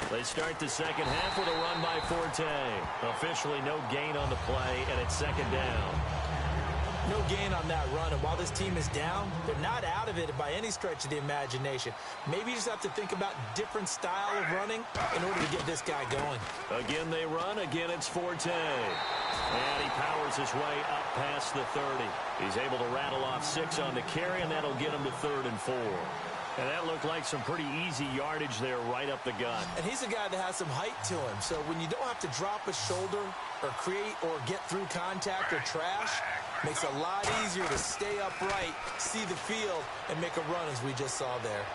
They start the second half with a run by Forte. Officially no gain on the play, and it's second down. No gain on that run, and while this team is down, they're not out of it by any stretch of the imagination. Maybe you just have to think about different style of running in order to get this guy going. Again they run, again it's Forte. And he powers his way up past the 30. He's able to rattle off 6 on the carry, and that'll get him to 3rd and 4. And that looked like some pretty easy yardage there right up the gut. And he's a guy that has some height to him. So when you don't have to drop a shoulder or create or get through contact or trash, makes it a lot easier to stay upright, see the field, and make a run as we just saw there.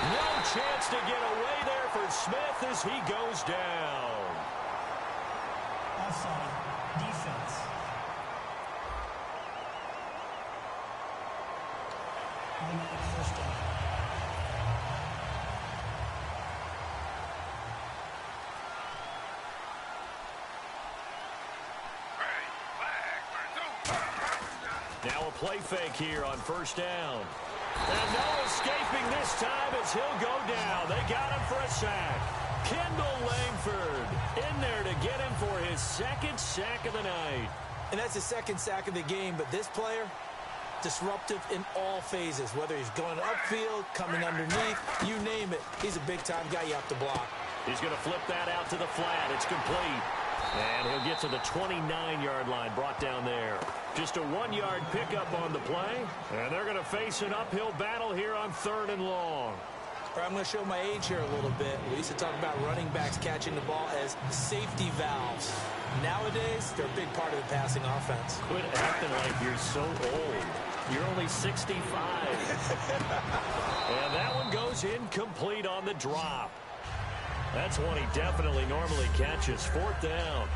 No chance to get away there for Smith as he goes down. Offside. Defense. Automatic first down. Now a play fake here on first down. And no escaping this time as he'll go down. They got him for a sack. Kendall Langford in there to get him for his second sack of the night. And that's his second sack of the game, but this player, disruptive in all phases, whether he's going upfield, coming underneath, you name it. He's a big-time guy you have to block. He's going to flip that out to the flat. It's complete. And he'll get to the 29-yard line, brought down there. Just a 1-yard pickup on the play. And they're going to face an uphill battle here on 3rd and long. I'm going to show my age here a little bit. We used to talk about running backs catching the ball as safety valves. Nowadays, they're a big part of the passing offense. Quit acting like you're so old. You're only 65. And that one goes incomplete on the drop. That's one he definitely normally catches. 4th down.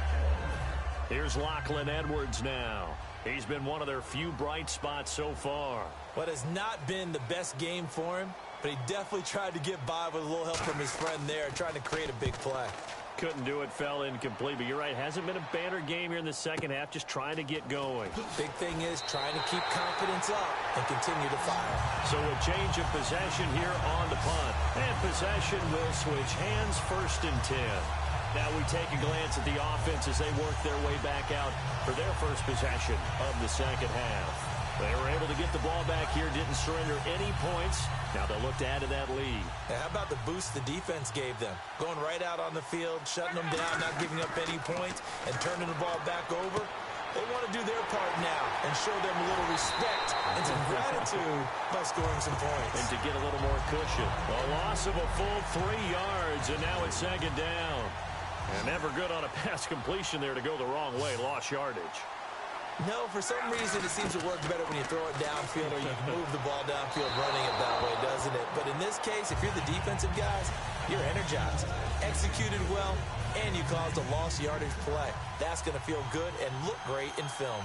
Here's Lachlan Edwards now. He's been one of their few bright spots so far. What has not been the best game for him, but he definitely tried to get by with a little help from his friend there, trying to create a big play. Couldn't do it, fell incomplete, but you're right, hasn't been a banner game here in the second half, just trying to get going. Big thing is trying to keep confidence up and continue to fire. So a change of possession here on the punt, and possession will switch hands, 1st and 10. Now we take a glance at the offense as they work their way back out for their first possession of the second half. They were able to get the ball back here, didn't surrender any points. Now they'll look to add to that lead. And how about the boost the defense gave them? Going right out on the field, shutting them down, not giving up any points, and turning the ball back over. They want to do their part now and show them a little respect and some gratitude by scoring some points. And to get a little more cushion. A loss of a full 3 yards, and now it's 2nd down. And never good on a pass completion there to go the wrong way. Lost yardage. No, for some reason it seems to work better when you throw it downfield or you move the ball downfield running it that way, doesn't it? But in this case, if you're the defensive guys, you're energized, executed well, and you caused a lost yardage play. That's going to feel good and look great in film.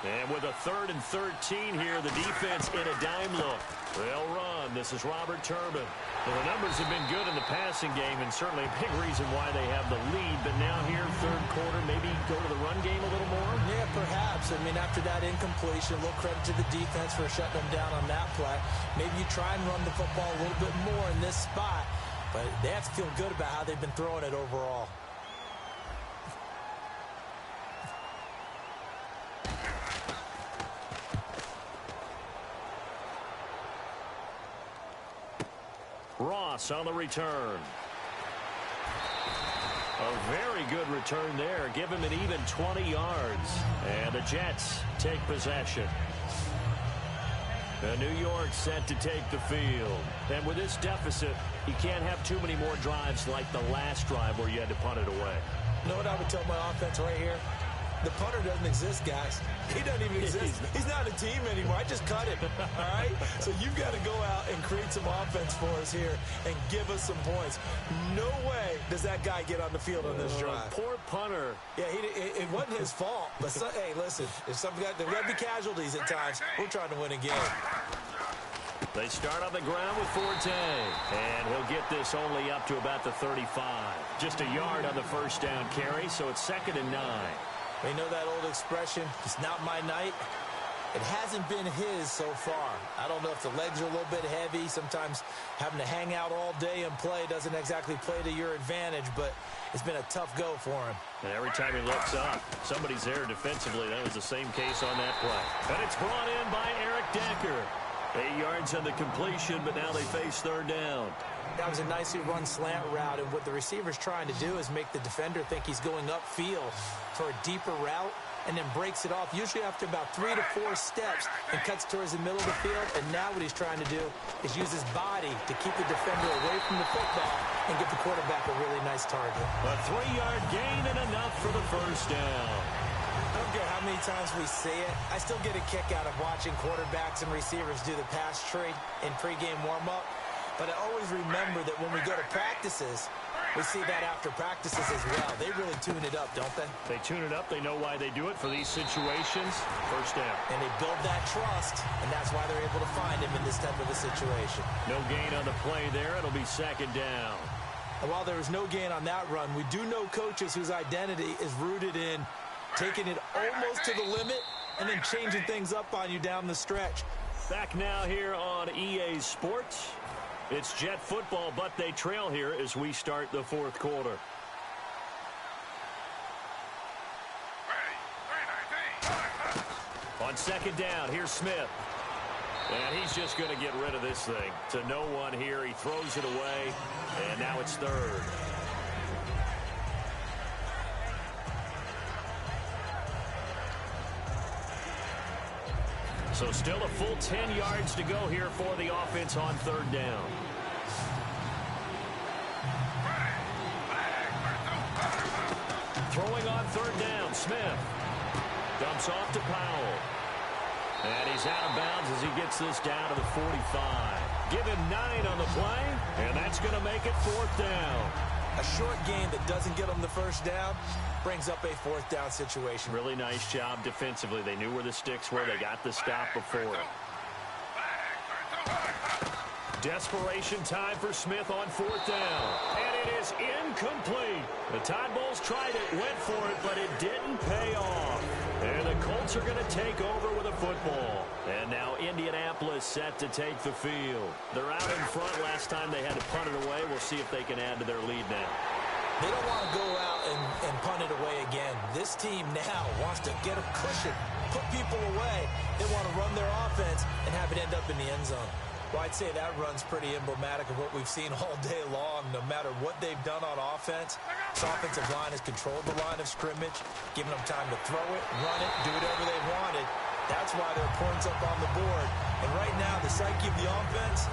And with a 3rd and 13 here, the defense in a dime look. They'll run. This is Robert Turbin. Well, the numbers have been good in the passing game, and certainly a big reason why they have the lead. But now here, 3rd quarter, maybe go to the run game a little more? Yeah, perhaps. I mean, after that incompletion, a little credit to the defense for shutting them down on that play. Maybe you try and run the football a little bit more in this spot. But they have to feel good about how they've been throwing it overall. Ross on the return. A very good return there. Give him an even 20 yards. And the Jets take possession. New York set to take the field. And with this deficit, you can't have too many more drives like the last drive where you had to punt it away. You know what I would tell my offense right here? The punter doesn't exist, guys. He doesn't even exist. He's not a team anymore. I just cut him, all right? So you've got to go out and create some offense for us here and give us some points. No way does that guy get on the field on this drive. Poor punter. Yeah, it wasn't his fault. But, hey, listen, there's got to be casualties at times. We're trying to win a game. They start on the ground with Forte. And he'll get this only up to about the 35. Just a yard on the first down carry, so it's 2nd and 9. You know that old expression, it's not my night? It hasn't been his so far. I don't know if the legs are a little bit heavy. Sometimes having to hang out all day and play doesn't exactly play to your advantage, but it's been a tough go for him. And every time he looks up, somebody's there defensively. That was the same case on that play. And it's brought in by Eric Decker. 8 yards on the completion, but now they face 3rd down. That was a nicely run slant route, and what the receiver's trying to do is make the defender think he's going upfield for a deeper route, and then breaks it off, usually after about 3 to 4 steps, and cuts towards the middle of the field. And now what he's trying to do is use his body to keep the defender away from the football and give the quarterback a really nice target. A 3-yard gain and enough for the first down. I don't care how many times we see it. I still get a kick out of watching quarterbacks and receivers do the pass tree in pregame warm-up. But I always remember that when we go to practices, we see that after practices as well. They really tune it up, don't they? They tune it up. They know why they do it for these situations. First down. And they build that trust, and that's why they're able to find him in this type of a situation. No gain on the play there. It'll be 2nd down. And while there was no gain on that run, we do know coaches whose identity is rooted in taking it almost to the limit and then changing things up on you down the stretch. Back now here on EA Sports. It's Jet football, but they trail here as we start the fourth quarter. On second down, here's Smith. And he's just going to get rid of this thing. To no one here. He throws it away, and now it's third. So still a full 10 yards to go here for the offense on third down. Throwing on third down, Smith. Dumps off to Powell. And he's out of bounds as he gets this down to the 45. Give him 9 on the play, and that's going to make it fourth down. A short game that doesn't get them the first down brings up a fourth down situation. Really nice job defensively. They knew where the sticks were. They got the stop before it. Desperation time for Smith on fourth down. And it is incomplete. The Tide Bulls tried it, went for it, but it didn't pay off. And the Colts are going to take over with a football. And now Indianapolis set to take the field. They're out in front. Last time they had to punt it away. We'll see if they can add to their lead now. They don't want to go out and punt it away again. This team now wants to get a cushion, put people away. They want to run their offense and have it end up in the end zone. Well, I'd say that run's pretty emblematic of what we've seen all day long. No matter what they've done on offense, this offensive line has controlled the line of scrimmage, given them time to throw it, run it, do whatever they wanted. That's why there are points up on the board. And right now, the psyche of the offense,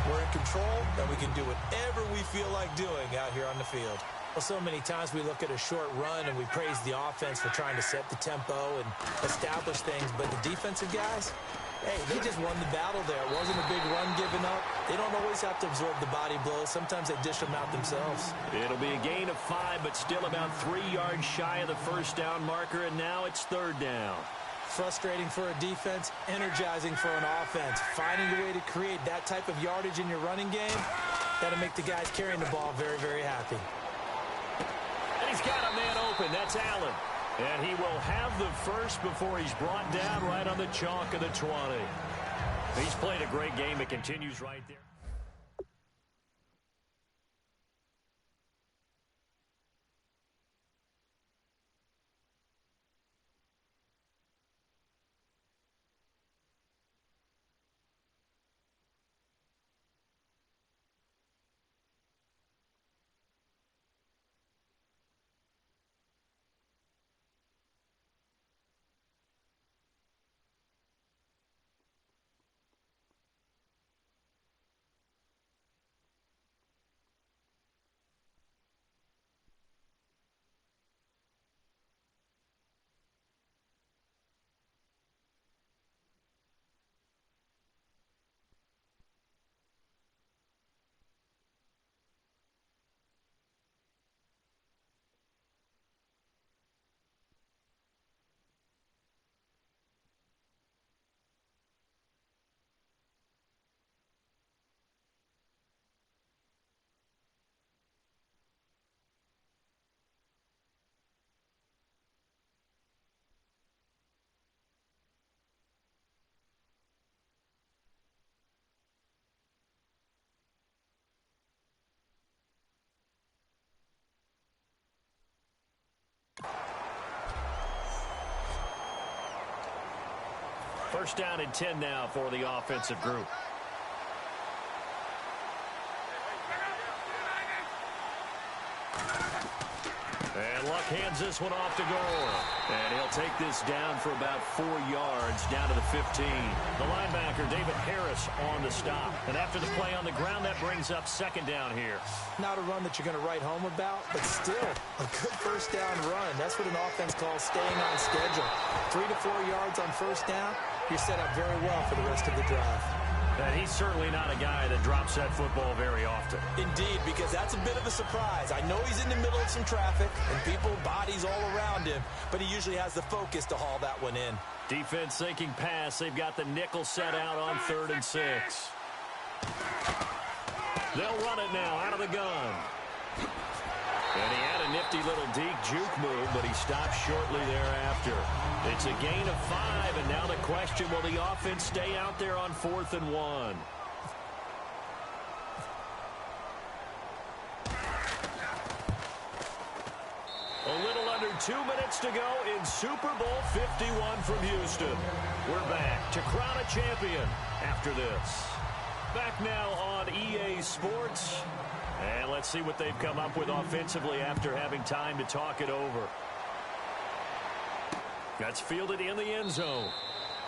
we're in control, and we can do whatever we feel like doing out here on the field. Well, so many times we look at a short run and we praise the offense for trying to set the tempo and establish things, but the defensive guys, hey, they just won the battle there. It wasn't a big run given up. They don't always have to absorb the body blows. Sometimes they dish them out themselves. It'll be a gain of 5, but still about 3 yards shy of the first down marker, and now it's third down. Frustrating for a defense, energizing for an offense. Finding a way to create that type of yardage in your running game, that'll make the guys carrying the ball very, very happy. And he's got a man open. That's Allen. And he will have the first before he's brought down right on the chalk of the 20. He's played a great game. It continues right there. First down and 10 now for the offensive group. And Luck hands this one off to Gore. And he'll take this down for about 4 yards, down to the 15. The linebacker, David Harris, on the stop. And after the play on the ground, that brings up second down here. Not a run that you're going to write home about, but still a good first down run. That's what an offense calls staying on schedule. 3 to 4 yards on first down, you're set up very well for the rest of the drive. And he's certainly not a guy that drops that football very often. Indeed, because that's a bit of a surprise. I know he's in the middle of some traffic and people, bodies all around him, but he usually has the focus to haul that one in. Defense thinking pass. They've got the nickel set out on 3rd and 6. They'll run it now out of the gun. And he had a nifty little deke juke move, but he stopped shortly thereafter. It's a gain of 5, and now the question, will the offense stay out there on 4th and 1? A little under 2 minutes to go in Super Bowl 51 from Houston. We're back to crown a champion after this. Back now on EA Sports. And let's see what they've come up with offensively after having time to talk it over. That's fielded in the end zone.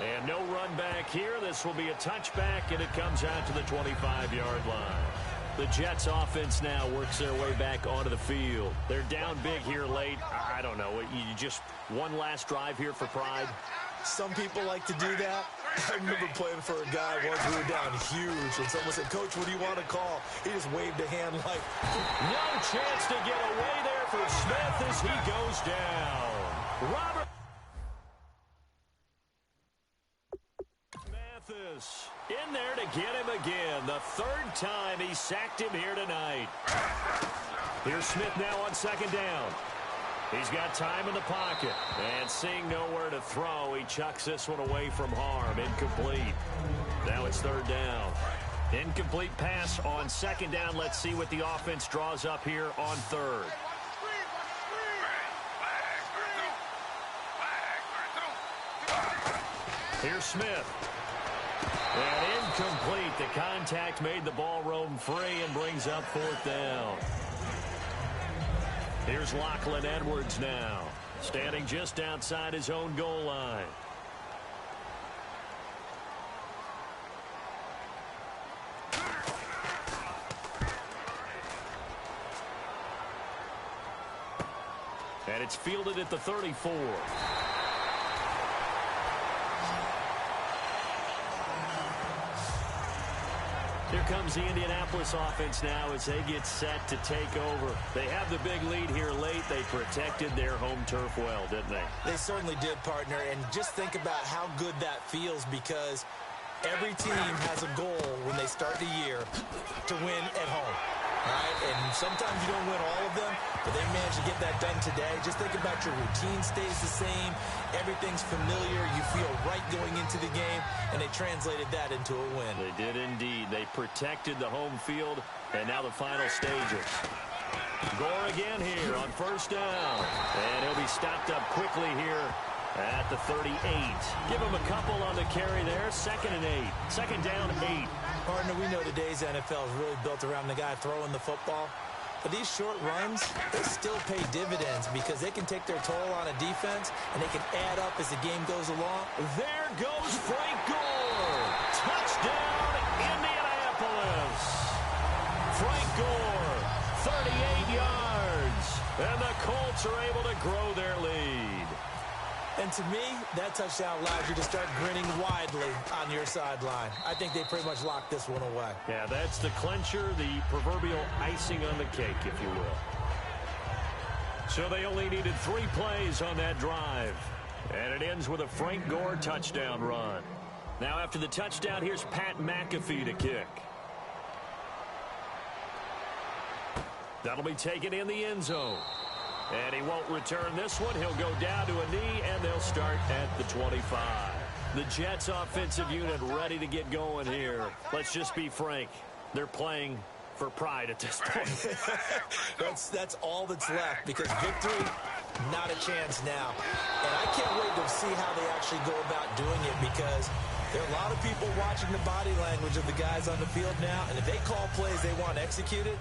And no run back here. This will be a touchback, and it comes out to the 25-yard line. The Jets offense now works their way back onto the field. They're down big here late. I don't know. You just one last drive here for pride. Some people like to do that. I remember playing for a guy once we were down huge, and someone said, "Coach, what do you want to call?" He just waved a hand like... No chance to get away there for Smith as he goes down. Robert Mathis in there to get him again. The 3rd time he sacked him here tonight. Here's Smith now on 2nd down. He's got time in the pocket. And seeing nowhere to throw, he chucks this one away from harm. Incomplete. Now it's 3rd down. Incomplete pass on 2nd down. Let's see what the offense draws up here on 3rd. Here's Smith. And incomplete. The contact made the ball roam free and brings up 4th down. Here's Lachlan Edwards now, standing just outside his own goal line. And it's fielded at the 34. Here comes the Indianapolis offense now as they get set to take over. They have the big lead here late. They protected their home turf well, didn't they? They certainly did, partner. And just think about how good that feels, because every team has a goal when they start the year to win at home. Right? And sometimes you don't win all of them, but they managed to get that done today. Just think about your routine stays the same. Everything's familiar. You feel right going into the game, and they translated that into a win. They did indeed. They protected the home field, and now the final stages. Gore again here on 1st down, and he'll be stopped up quickly here at the 38. Give him a couple on the carry there. 2nd and 8. 2nd down, 8. Partner, we know today's NFL is really built around the guy throwing the football. But these short runs, they still pay dividends because they can take their toll on a defense, and they can add up as the game goes along. There goes Frank Gore. Touchdown, Indianapolis. Frank Gore, 38 yards. And the Colts are able to grow their lead. And to me, that touchdown allows you to start grinning widely on your sideline. I think they pretty much locked this one away. Yeah, that's the clincher, the proverbial icing on the cake, if you will. So they only needed 3 plays on that drive. And it ends with a Frank Gore touchdown run. Now after the touchdown, here's Pat McAfee to kick. That'll be taken in the end zone. And he won't return this one. He'll go down to a knee, and they'll start at the 25. The Jets offensive unit ready to get going here. Let's just be frank. They're playing for pride at this point. That's all that's left, because victory, not a chance now. And I can't wait to see how they actually go about doing it, because there are a lot of people watching the body language of the guys on the field now, and if they call plays they want executed,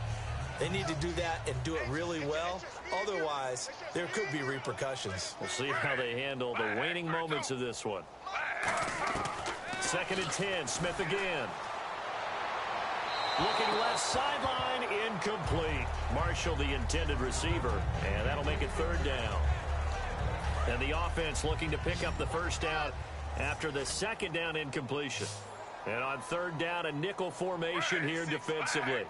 they need to do that and do it really well. Otherwise, there could be repercussions. We'll see how they handle the waning moments of this one. 2nd and 10, Smith again. Looking left sideline, incomplete. Marshall, the intended receiver, and that'll make it 3rd down. And the offense looking to pick up the 1st down after the 2nd down incompletion. And on 3rd down, a nickel formation here defensively.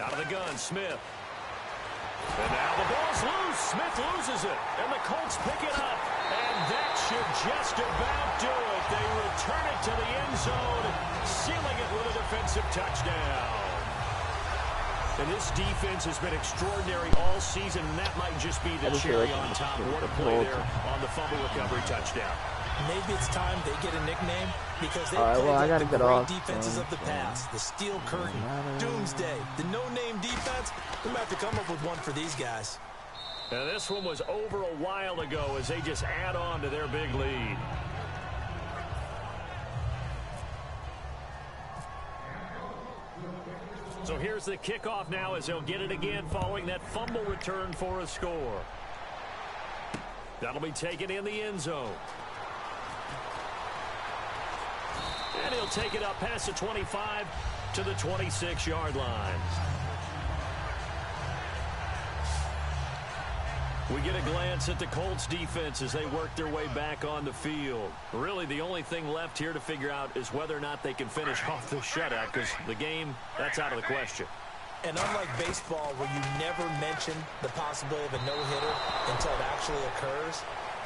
Out of the gun, Smith. And now the ball's loose. Smith loses it. And the Colts pick it up. And that should just about do it. They return it to the end zone, sealing it with a defensive touchdown. And this defense has been extraordinary all season, and that might just be the cherry on top. What a play there on the fumble recovery touchdown. Maybe it's time they get a nickname because they play like the great defenses of the past. The Steel Curtain, Doomsday, the no-name defense. We might have to come up with one for these guys. And this one was over a while ago as they just add on to their big lead. So here's the kickoff now as they'll get it again following that fumble return for a score. That'll be taken in the end zone. And he'll take it up past the 25 to the 26-yard line. We get a glance at the Colts defense as they work their way back on the field. Really, the only thing left here to figure out is whether or not they can finish off the shutout, because the game, that's out of the question. And unlike baseball, where you never mention the possibility of a no-hitter until it actually occurs,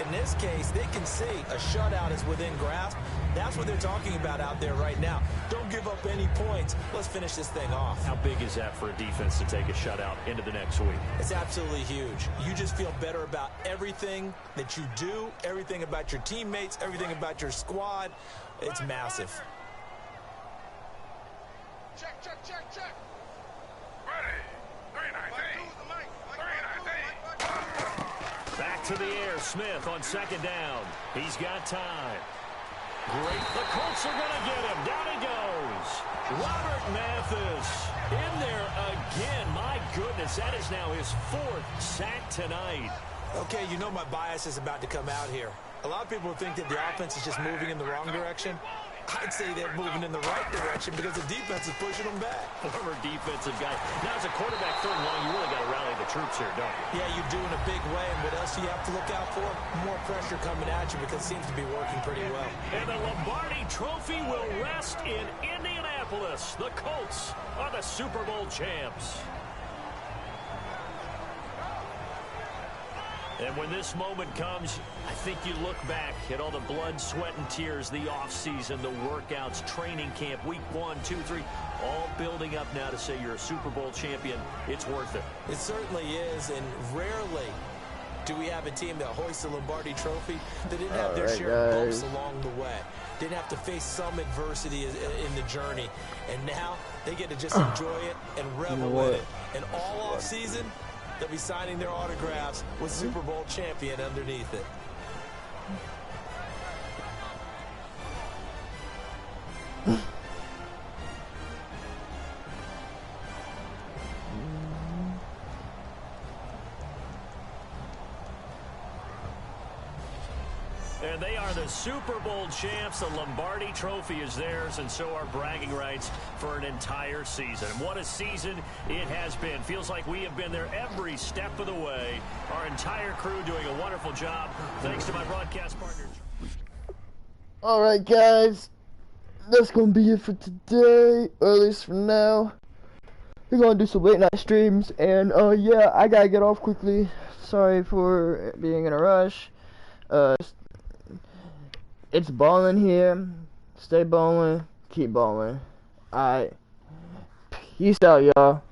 in this case, they can see a shutout is within grasp. That's what they're talking about out there right now. Don't give up any points. Let's finish this thing off. How big is that for a defense to take a shutout into the next week? It's absolutely huge. You just feel better about everything that you do, everything about your teammates, everything about your squad. It's massive. Check, check, check, check. Back to the air, Smith on second down. He's got time. Great. The Colts are going to get him. Down he goes. Robert Mathis in there again. My goodness, that is now his 4th sack tonight. Okay, you know my bias is about to come out here. A lot of people think that the offense is just moving in the wrong direction. I'd say they're moving in the right direction because the defense is pushing them back. Former defensive guy. Now, as a quarterback third and long, you really got to rally the troops here, don't you? Yeah, you do in a big way. And what else do you have to look out for? More pressure coming at you because it seems to be working pretty well. And the Lombardi Trophy will rest in Indianapolis. The Colts are the Super Bowl champs. And when this moment comes, I think you look back at all the blood, sweat, and tears, the offseason, the workouts, training camp, week 1, 2, 3, all building up now to say you're a Super Bowl champion. It's worth it. It certainly is, and rarely do we have a team that hoists the Lombardi Trophy that didn't have their share of bumps along the way. Didn't have to face some adversity in the journey. And now they get to just enjoy it and revel in it. And all offseason, they'll be signing their autographs with Super Bowl champion underneath it. And they are the Super Bowl champs. The Lombardi Trophy is theirs, and so are bragging rights for an entire season. And what a season it has been. Feels like we have been there every step of the way. Our entire crew doing a wonderful job. Thanks to my broadcast partners. Alright, guys. That's going to be it for today, or at least for now. We're going to do some late night streams, and yeah, I got to get off quickly. Sorry for being in a rush. It's balling here. Stay balling. Keep balling. Alright. Peace out, y'all.